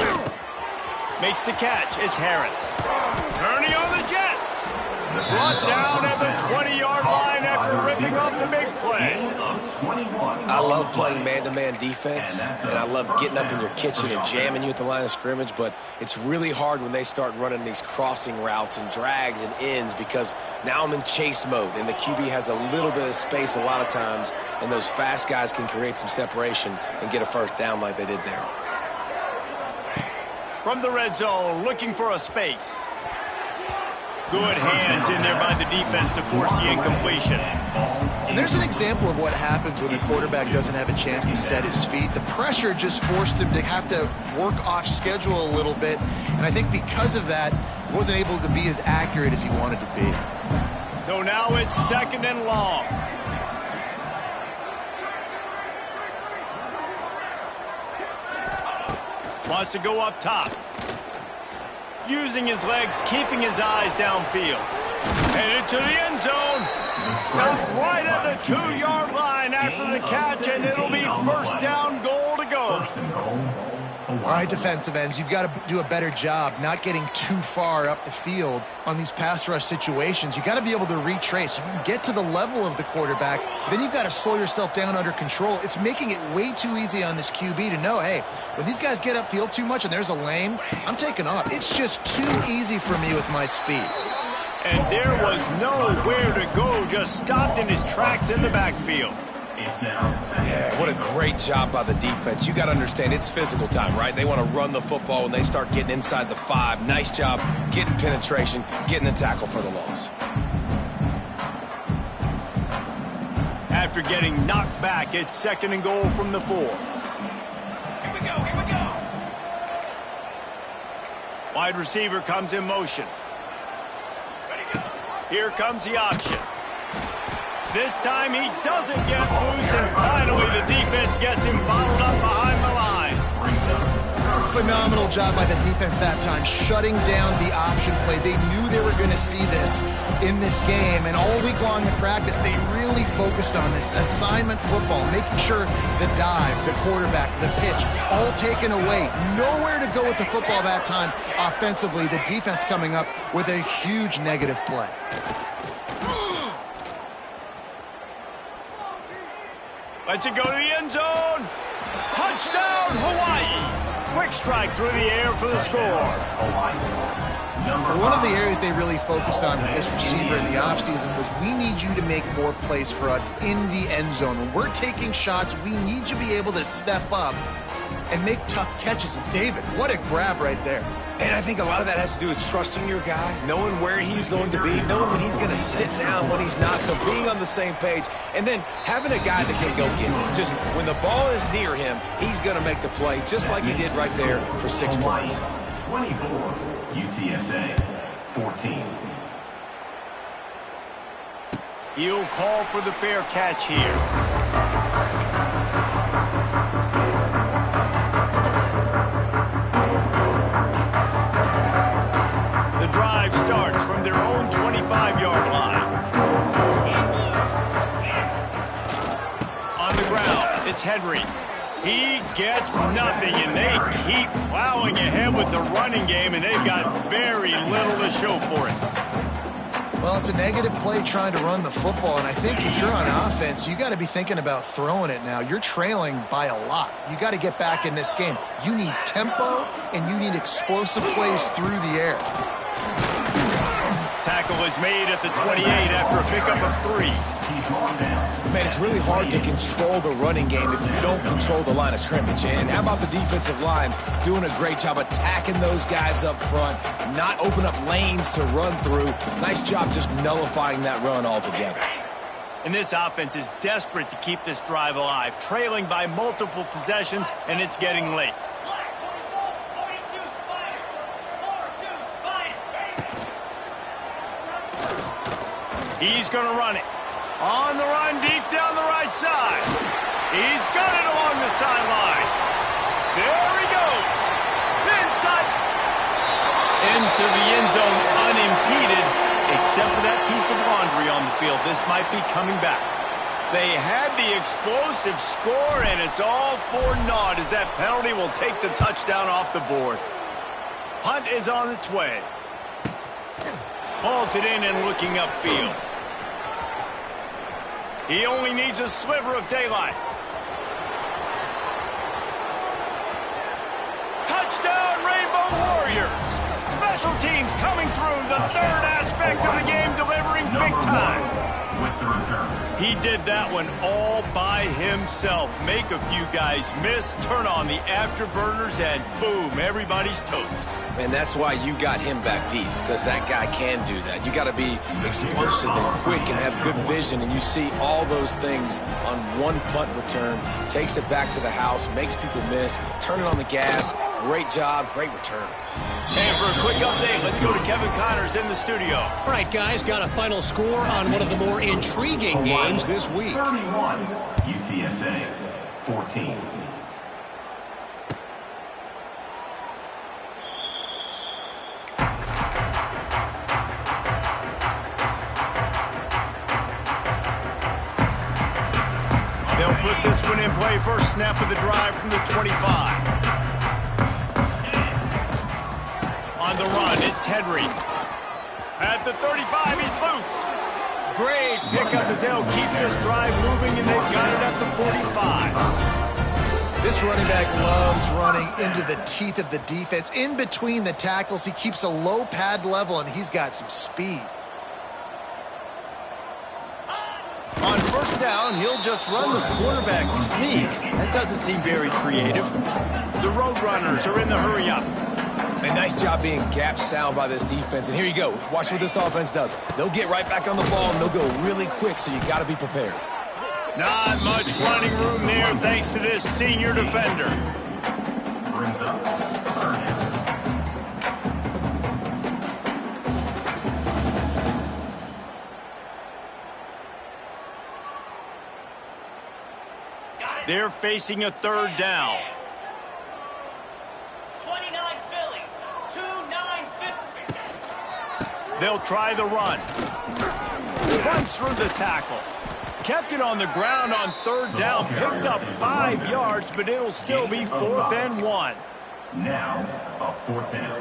Makes the catch. It's Harris. Turning on the Jets. Brought down at the 20-yard line after ripping off the big play. I love playing man-to-man defense, and I love getting up in your kitchen and jamming you at the line of scrimmage, but it's really hard when they start running these crossing routes and drags and ends because now I'm in chase mode, and the QB has a little bit of space a lot of times, and those fast guys can create some separation and get a 1st down like they did there. From the red zone, looking for a space. Good hands in there by the defense to force the incompletion. And there's an example of what happens when the quarterback doesn't have a chance to set his feet. The pressure just forced him to have to work off schedule a little bit. And I think because of that, he wasn't able to be as accurate as he wanted to be. So now it's 2nd and long. Wants to go up top. Using his legs, keeping his eyes downfield. Headed to the end zone. Stopped right at the 2-yard line after the catch, and it'll be 1st down, goal to go. All right, defensive ends, you've got to do a better job not getting too far up the field on these pass rush situations. You've got to be able to retrace. You can get to the level of the quarterback, but then you've got to slow yourself down under control. It's making it way too easy on this QB to know, hey, when these guys get upfield too much and there's a lane, I'm taking off. It's just too easy for me with my speed. And there was nowhere to go, just stopped in his tracks in the backfield. Yeah, what a great job by the defense. You got to understand, it's physical time, right? They want to run the football when they start getting inside the 5. Nice job getting penetration, getting the tackle for the loss. After getting knocked back, it's 2nd and goal from the 4. Here we go. Wide receiver comes in motion. Here comes the option. This time he doesn't get loose, and finally the defense gets him bottled up behind the line. Phenomenal job by the defense that time, shutting down the option play. They knew they were going to see this in this game, and all week long in practice, they really focused on this assignment football, making sure the dive, the quarterback, the pitch, all taken away. Nowhere to go with the football that time offensively. The defense coming up with a huge negative play. Lets it go to the end zone. Touchdown, Hawaii. Quick strike through the air for the score. One of the areas they really focused on with this receiver in the offseason was we need you to make more plays for us in the end zone. When we're taking shots, we need you to be able to step up and make tough catches. And David, what a grab right there. And I think a lot of that has to do with trusting your guy, knowing where he's going to be, knowing when he's going to sit down, when he's not, so being on the same page, and then having a guy that can go get it. Just when the ball is near him, he's going to make the play, just like he did right there for 6 points. 24, UTSA 14. He'll call for the fair catch here. The drive starts from their own 25-yard line. On the ground, it's Henry. He gets nothing, and they keep plowing ahead with the running game, and they've got very little to show for it. Well, it's a negative play trying to run the football, and I think if you're on offense, you got to be thinking about throwing it now. You're trailing by a lot. You got to get back in this game. You need tempo, and you need explosive plays through the air. Tackle is made at the 28 after a pickup of 3. Man, it's really hard to control the running game if you don't control the line of scrimmage. And how about the defensive line doing a great job attacking those guys up front, not open up lanes to run through. Nice job just nullifying that run altogether. And this offense is desperate to keep this drive alive, trailing by multiple possessions, and it's getting late. He's going to run it. On the run, deep down the right side. He's got it along the sideline. There he goes. Inside. Into the end zone unimpeded, except for that piece of laundry on the field. This might be coming back. They had the explosive score, and it's all for naught as that penalty will take the touchdown off the board. Punt is on its way. Hauls it in and looking upfield. He only needs a sliver of daylight. Touchdown, Rainbow Warriors! Special teams coming through, the third aspect of the game, delivering big time. With the return. He did that one all by himself. Make a few guys miss, turn on the afterburners, and boom, everybody's toast. And that's why you got him back deep, because that guy can do that. You got to be explosive and quick and have good vision, and you see all those things on one punt return. Takes it back to the house, makes people miss, turn it on the gas. Great job, great return. And for a quick update, let's go to Kevin Connors in the studio. All right, guys, got a final score on one of the more intriguing games this week. 31, UTSA 14. They'll put this one in play. First snap of the drive from the 25. On the run, it's Henry. At the 35, he's loose. Great pickup as they'll keep this drive moving, and they've got it at the 45. This running back loves running into the teeth of the defense. In between the tackles, he keeps a low pad level, and he's got some speed. On first down, he'll just run the quarterback sneak. That doesn't seem very creative. The Roadrunners are in the hurry-up. A nice job being gap sound by this defense. And here you go. Watch what this offense does. They'll get right back on the ball, and they'll go really quick, so you got to be prepared. Not much running room there thanks to this senior defender. Brings up third down. They're facing a third down. 29 Philly, 2-9-50. They'll try the run. Runs through the tackle. Kept it on the ground on third down. Picked up 5 yards, but it'll still be 4th and 1. Now, a fourth down.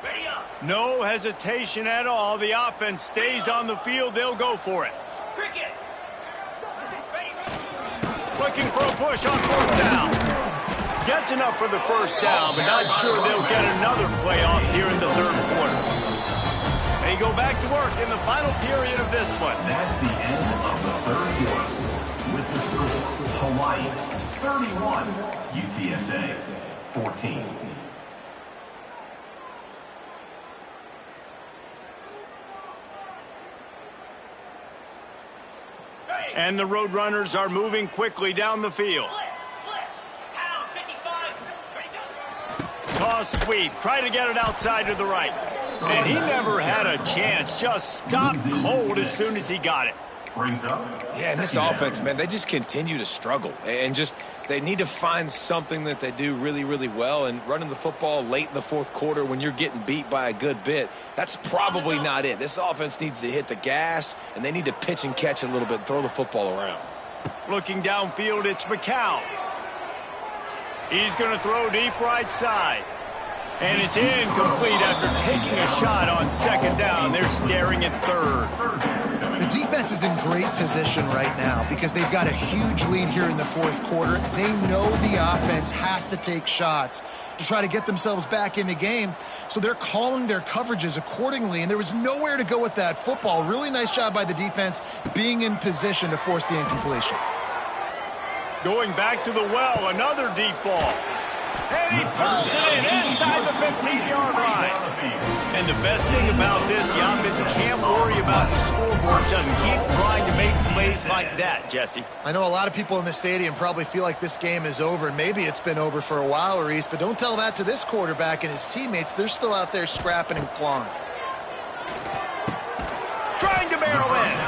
Ready up. No hesitation at all. The offense stays on the field. They'll go for it. Cricket. Ready. Looking for a push on 4th down. Gets enough for the first down, but not sure they'll get another play off here in the third quarter. They go back to work in the final period of this one. That's the end of the third quarter. With the score Hawaii 31, UTSA 14. And the Roadrunners are moving quickly down the field. Pound 55. Ready, go. Toss sweep. Try to get it outside to the right. And he never had a chance. Just stopped cold as soon as he got it. Brings up. Yeah, and this offense, man, they just continue to struggle. And just they need to find something that they do really, really well. And running the football late in the fourth quarter when you're getting beat by a good bit, that's probably not it. This offense needs to hit the gas, and they need to pitch and catch a little bit and throw the football around. Looking downfield, it's McCown. He's going to throw deep right side. And it's incomplete after taking a shot on second down. They're staring at third. The defense is in great position right now because they've got a huge lead here in the fourth quarter. They know the offense has to take shots to try to get themselves back in the game. So they're calling their coverages accordingly, and there was nowhere to go with that football. Really nice job by the defense being in position to force the incompletion. Going back to the well, another deep ball. And he pulls it in inside the 15-yard line. And the best thing about this, the offense can't worry about the scoreboard. Just keep trying to make plays like that, Jesse. I know a lot of people in the stadium probably feel like this game is over, and maybe it's been over for a while, Reese, but don't tell that to this quarterback and his teammates. They're still out there scrapping and clawing. Trying to barrel in.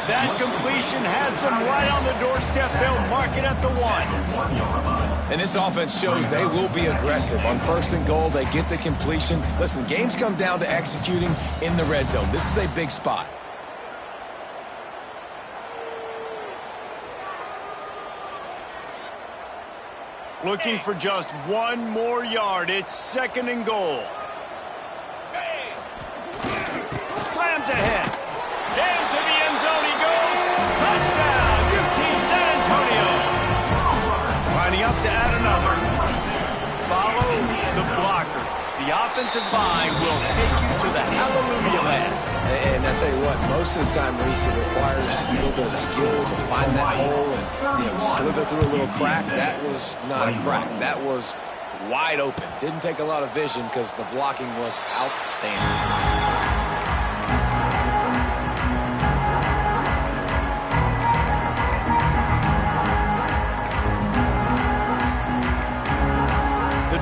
That completion has them right on the doorstep. They'll mark it at the 1. And this offense shows they will be aggressive. On first and goal, they get the completion. Listen, games come down to executing in the red zone. This is a big spot. Looking for just one more yard. It's second and goal. Slams ahead. Into the end zone he goes. Touchdown, UT San Antonio. Lining up to add another. Follow the blockers. The offensive line will take you to the hallelujah land. And I tell you what, most of the time, Reese, it requires a little bit of skill to find that hole and slither through a little crack. That was not a crack. That was wide open. Didn't take a lot of vision because the blocking was outstanding.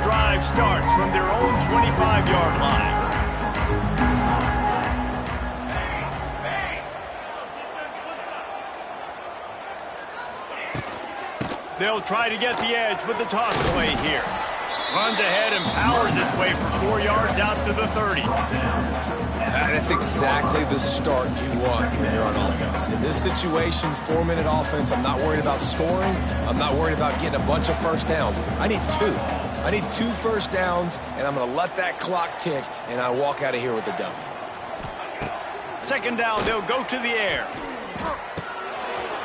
Drive starts from their own 25-yard line. They'll try to get the edge with the toss play here. Runs ahead and powers his way for 4 yards out to the 30. That's exactly the start you want when you're on offense. In this situation, 4-minute offense, I'm not worried about scoring. I'm not worried about getting a bunch of first downs. I need 2. I need 2 first downs, and I'm going to let that clock tick, and I walk out of here with a W. Second down, they'll go to the air.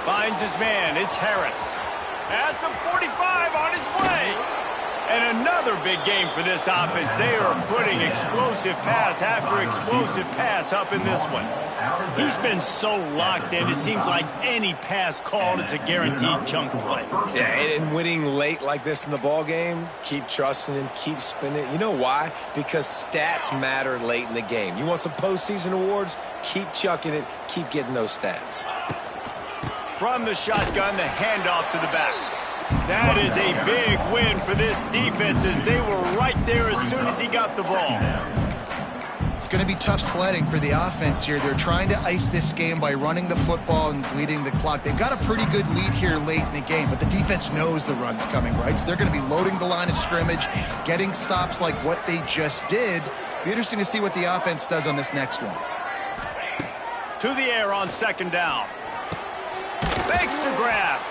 Finds his man, it's Harris. At the 45 on his way. And another big game for this offense. They are putting explosive pass after explosive pass up in this one. He's been so locked in, it seems like any pass called is a guaranteed chunk play. Yeah, and winning late like this in the ball game, keep trusting him, keep spinning. You know why? Because stats matter late in the game. You want some postseason awards? Keep chucking it, keep getting those stats. From the shotgun, the handoff to the back. That is a big win for this defense as they were right there as soon as he got the ball. It's going to be tough sledding for the offense here. They're trying to ice this game by running the football and bleeding the clock. They've got a pretty good lead here late in the game, but the defense knows the run's coming, right? So they're going to be loading the line of scrimmage, getting stops like what they just did. Be interesting to see what the offense does on this next one. To the air on second down. Fakes to grab.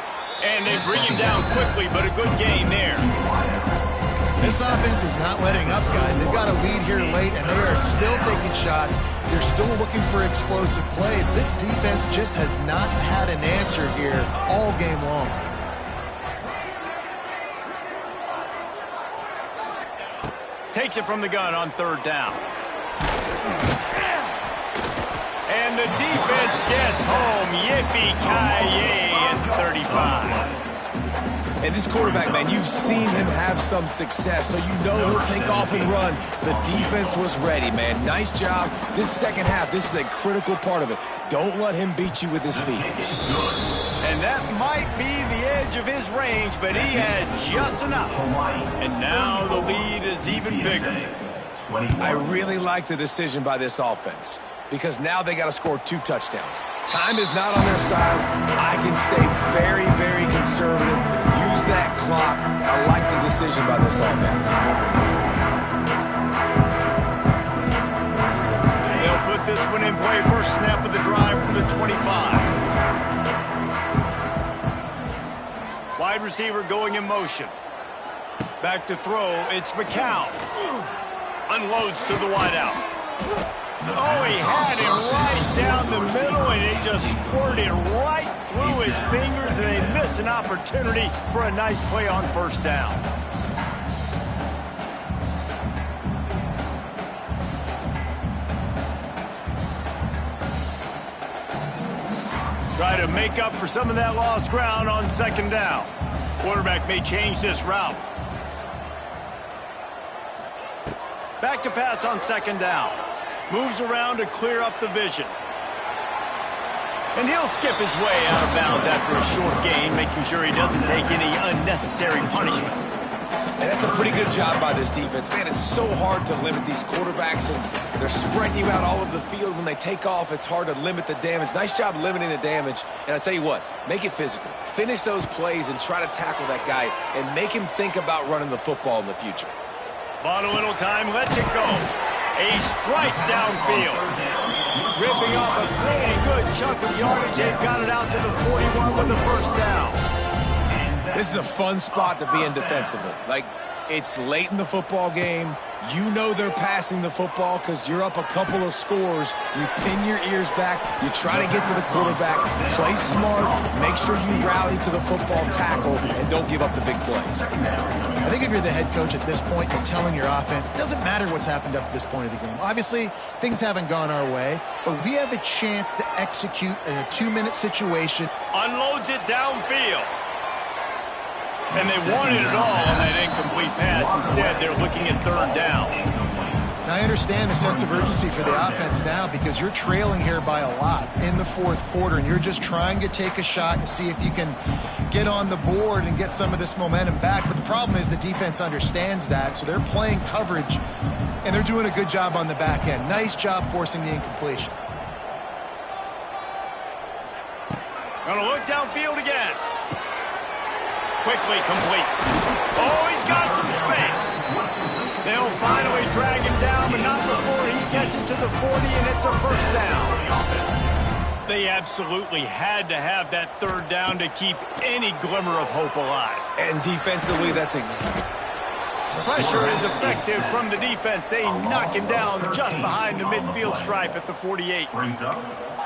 And they bring him down quickly, but a good gain there. This offense is not letting up, guys. They've got a lead here late, and they are still taking shots. They're still looking for explosive plays. This defense just has not had an answer here all game long. Takes it from the gun on third down. And the defense gets home. Yippee-ki-yay at 35. And this quarterback, man, you've seen him have some success, so you know he'll take off and run. The defense was ready, man. Nice job. This second half, this is a critical part of it. Don't let him beat you with his feet. And that might be the edge of his range, but he had just enough. And now the lead is even bigger. I really like the decision by this offense because now they got to score 2 touchdowns. Time is not on their side. I can stay very, very conservative. Use that clock. I like the decision by this offense. They'll put this one in play. First snap of the drive from the 25. Wide receiver going in motion. Back to throw. It's McCown. Unloads to the wideout. Oh, he had him right down the middle, and he just squirted right through his fingers, and they missed an opportunity for a nice play on first down. Try to make up for some of that lost ground on second down. Quarterback may change this route. Back to pass on second down. Moves around to clear up the vision. And he'll skip his way out of bounds after a short gain, making sure he doesn't take any unnecessary punishment. And that's a pretty good job by this defense. Man, it's so hard to limit these quarterbacks, and they're spreading you out all over the field. When they take off, it's hard to limit the damage. Nice job limiting the damage. And I tell you what, make it physical. Finish those plays and try to tackle that guy and make him think about running the football in the future. Bought a little time, lets it go. A strike downfield. Ripping off a pretty good chunk of yardage. They've got it out to the 41 with the first down. This is a fun spot to be in defensively. Like, it's late in the football game. You know they're passing the football because you're up a couple of scores. You pin your ears back. You try to get to the quarterback. Play smart. Make sure you rally to the football tackle and don't give up the big plays. I think if you're the head coach at this point, you're telling your offense, it doesn't matter what's happened up to this point of the game. Obviously, things haven't gone our way, but we have a chance to execute in a 2-minute situation. Unloads it downfield. And they wanted it all on that incomplete pass. Instead, they're looking at third down. Now, I understand the sense of urgency for the offense now because you're trailing here by a lot in the fourth quarter, and you're just trying to take a shot to see if you can get on the board and get some of this momentum back. But the problem is the defense understands that, so they're playing coverage, and they're doing a good job on the back end. Nice job forcing the incompletion. Gonna look downfield again. Quickly complete. Oh, he's got some space. They'll finally drag him down, but not before he gets it to the 40, and it's a first down. They absolutely had to have that third down to keep any glimmer of hope alive. And defensively, that's Pressure is effective from the defense. They knock him down just behind the midfield stripe at the 48.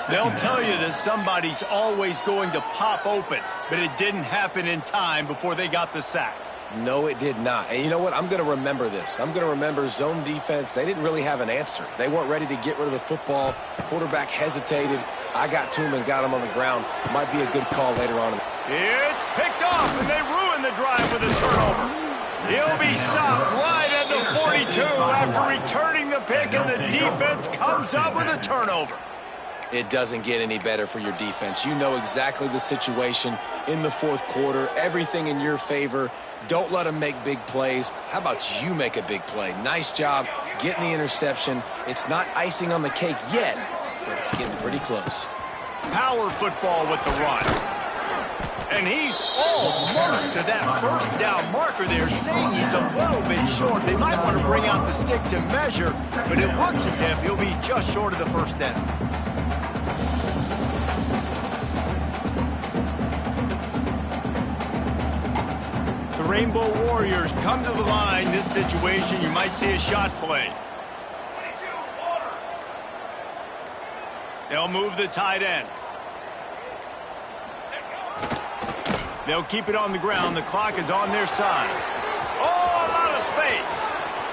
They'll tell you that somebody's always going to pop open, but it didn't happen in time before they got the sack. No, it did not. And you know what? I'm going to remember this. I'm going to remember zone defense. They didn't really have an answer. They weren't ready to get rid of the football. Quarterback hesitated. I got to him and got him on the ground. Might be a good call later on. It's picked off, and they ruin the drive with a turnover. He'll be stopped right at the 42 after returning the pick, and the defense comes up with a turnover. It doesn't get any better for your defense. You know exactly the situation in the fourth quarter. Everything in your favor. Don't let them make big plays. How about you make a big play? Nice job getting the interception. It's not icing on the cake yet, but it's getting pretty close. Power football with the run. And he's almost to that first down marker there, saying he's a little bit short. They might want to bring out the sticks and measure, but it looks as if he'll be just short of the first down. The Rainbow Warriors come to the line. This situation, you might see a shot play. They'll move the tight end. They'll keep it on the ground. The clock is on their side. Oh, a lot of space.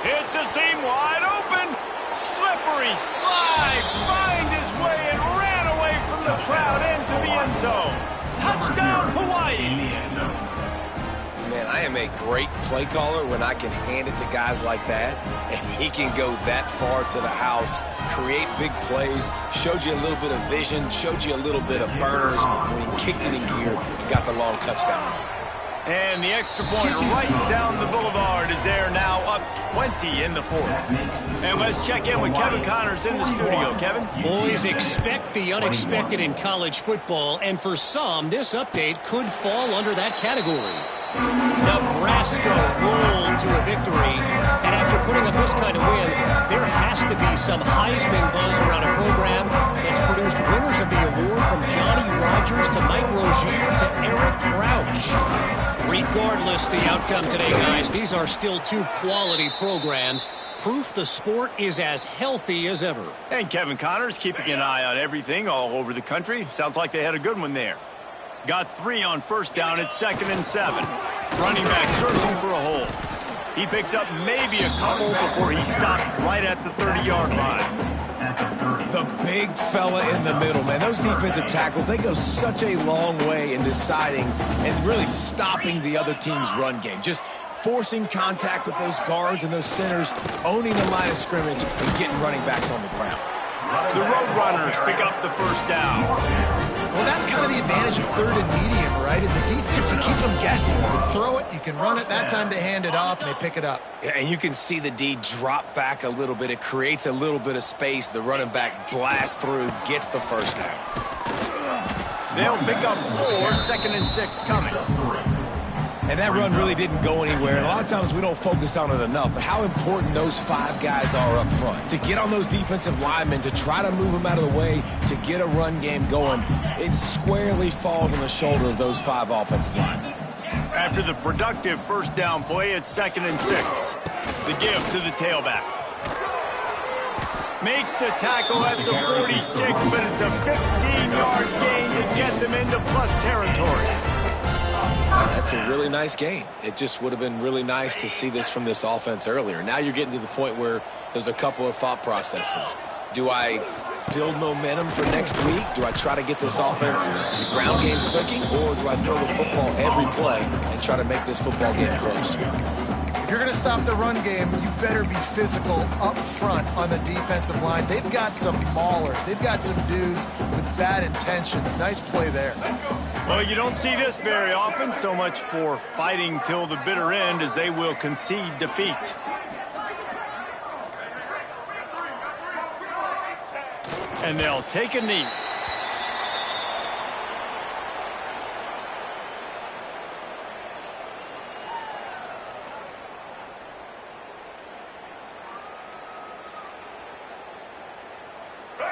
It's a seam wide open. Slippery slide. Find his way and ran away from the crowd into the end zone. Touchdown, Hawaii. man, I am a great play caller when I can hand it to guys like that, and he can go that far to the house, create big plays, showed you a little bit of vision, showed you a little bit of burners when he kicked it in gear and got the long touchdown. And the extra point right down the boulevard is there now, up 20 in the fourth. And let's check in with Kevin Connors in the studio. Kevin? Boys, expect the unexpected in college football, and for some, this update could fall under that category. Nebraska rolled to a victory, and after putting up this kind of win, there has to be some Heisman buzz around a program that's produced winners of the award from Johnny Rodgers to Mike Rozier to Eric Crouch. Regardless the outcome today, guys, these are still two quality programs. Proof the sport is as healthy as ever. And Kevin Connors keeping an eye on everything all over the country. Sounds like they had a good one there. Got 3 on first down at 2nd and 7. Running back searching for a hole. He picks up maybe a couple before he stopped right at the 30-yard line. The big fella in the middle, man. Those defensive tackles, they go such a long way in deciding and really stopping the other team's run game. Just forcing contact with those guards and those centers, owning the line of scrimmage, and getting running backs on the ground. The Roadrunners pick up the first down. Well, that's kind of the advantage of 3rd and medium, right? Is the defense, you keep them guessing. You can throw it, you can run it. That time they hand it off, and they pick it up. Yeah, and you can see the D drop back a little bit. It creates a little bit of space. The running back blasts through, gets the first down. They'll pick up 4, 2nd and 6 coming. And that run really didn't go anywhere. And a lot of times we don't focus on it enough. But how important those 5 guys are up front. To get on those defensive linemen, to try to move them out of the way, to get a run game going, it squarely falls on the shoulder of those 5 offensive linemen. After the productive first down play, it's 2nd and 6. The give to the tailback. Makes the tackle at the 46, but it's a 15-yard gain to get them into plus territory. That's a really nice game. It just would have been really nice to see this from this offense earlier. Now you're getting to the point where there's a couple of thought processes. Do I build momentum for next week? Do I try to get this offense, the ground game clicking, or do I throw the football every play and try to make this football game close? If you're going to stop the run game, you better be physical up front on the defensive line. They've got some maulers. They've got some dudes with bad intentions. Nice play there. Well, you don't see this very often. So much for fighting till the bitter end, as they will concede defeat. And they'll take a knee.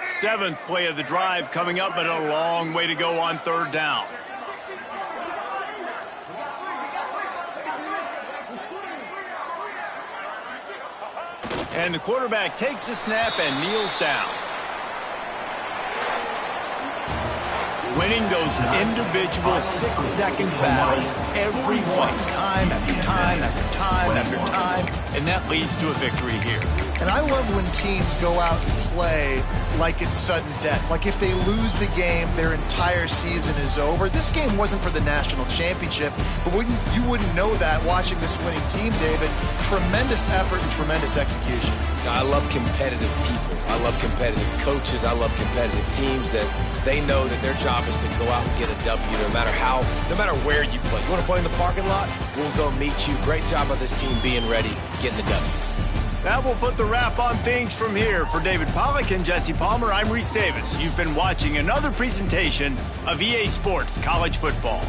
Seventh play of the drive coming up, but a long way to go on 3rd down. And the quarterback takes the snap and kneels down. Winning those individual 6-second battles, every one, time after time after time after time, and that leads to a victory here. And I love when teams go out and play like it's sudden death. Like if they lose the game, their entire season is over. This game wasn't for the national championship, but you wouldn't know that watching this winning team, David. Tremendous effort and tremendous execution. I love competitive people. I love competitive coaches. I love competitive teams that they know that their job is to go out and get a W no matter where you play. You want to play in the parking lot? We'll go meet you. Great job by this team being ready, getting the W. That will put the wrap on things from here. For David Pollack and Jesse Palmer, I'm Reese Davis. You've been watching another presentation of EA Sports College Football.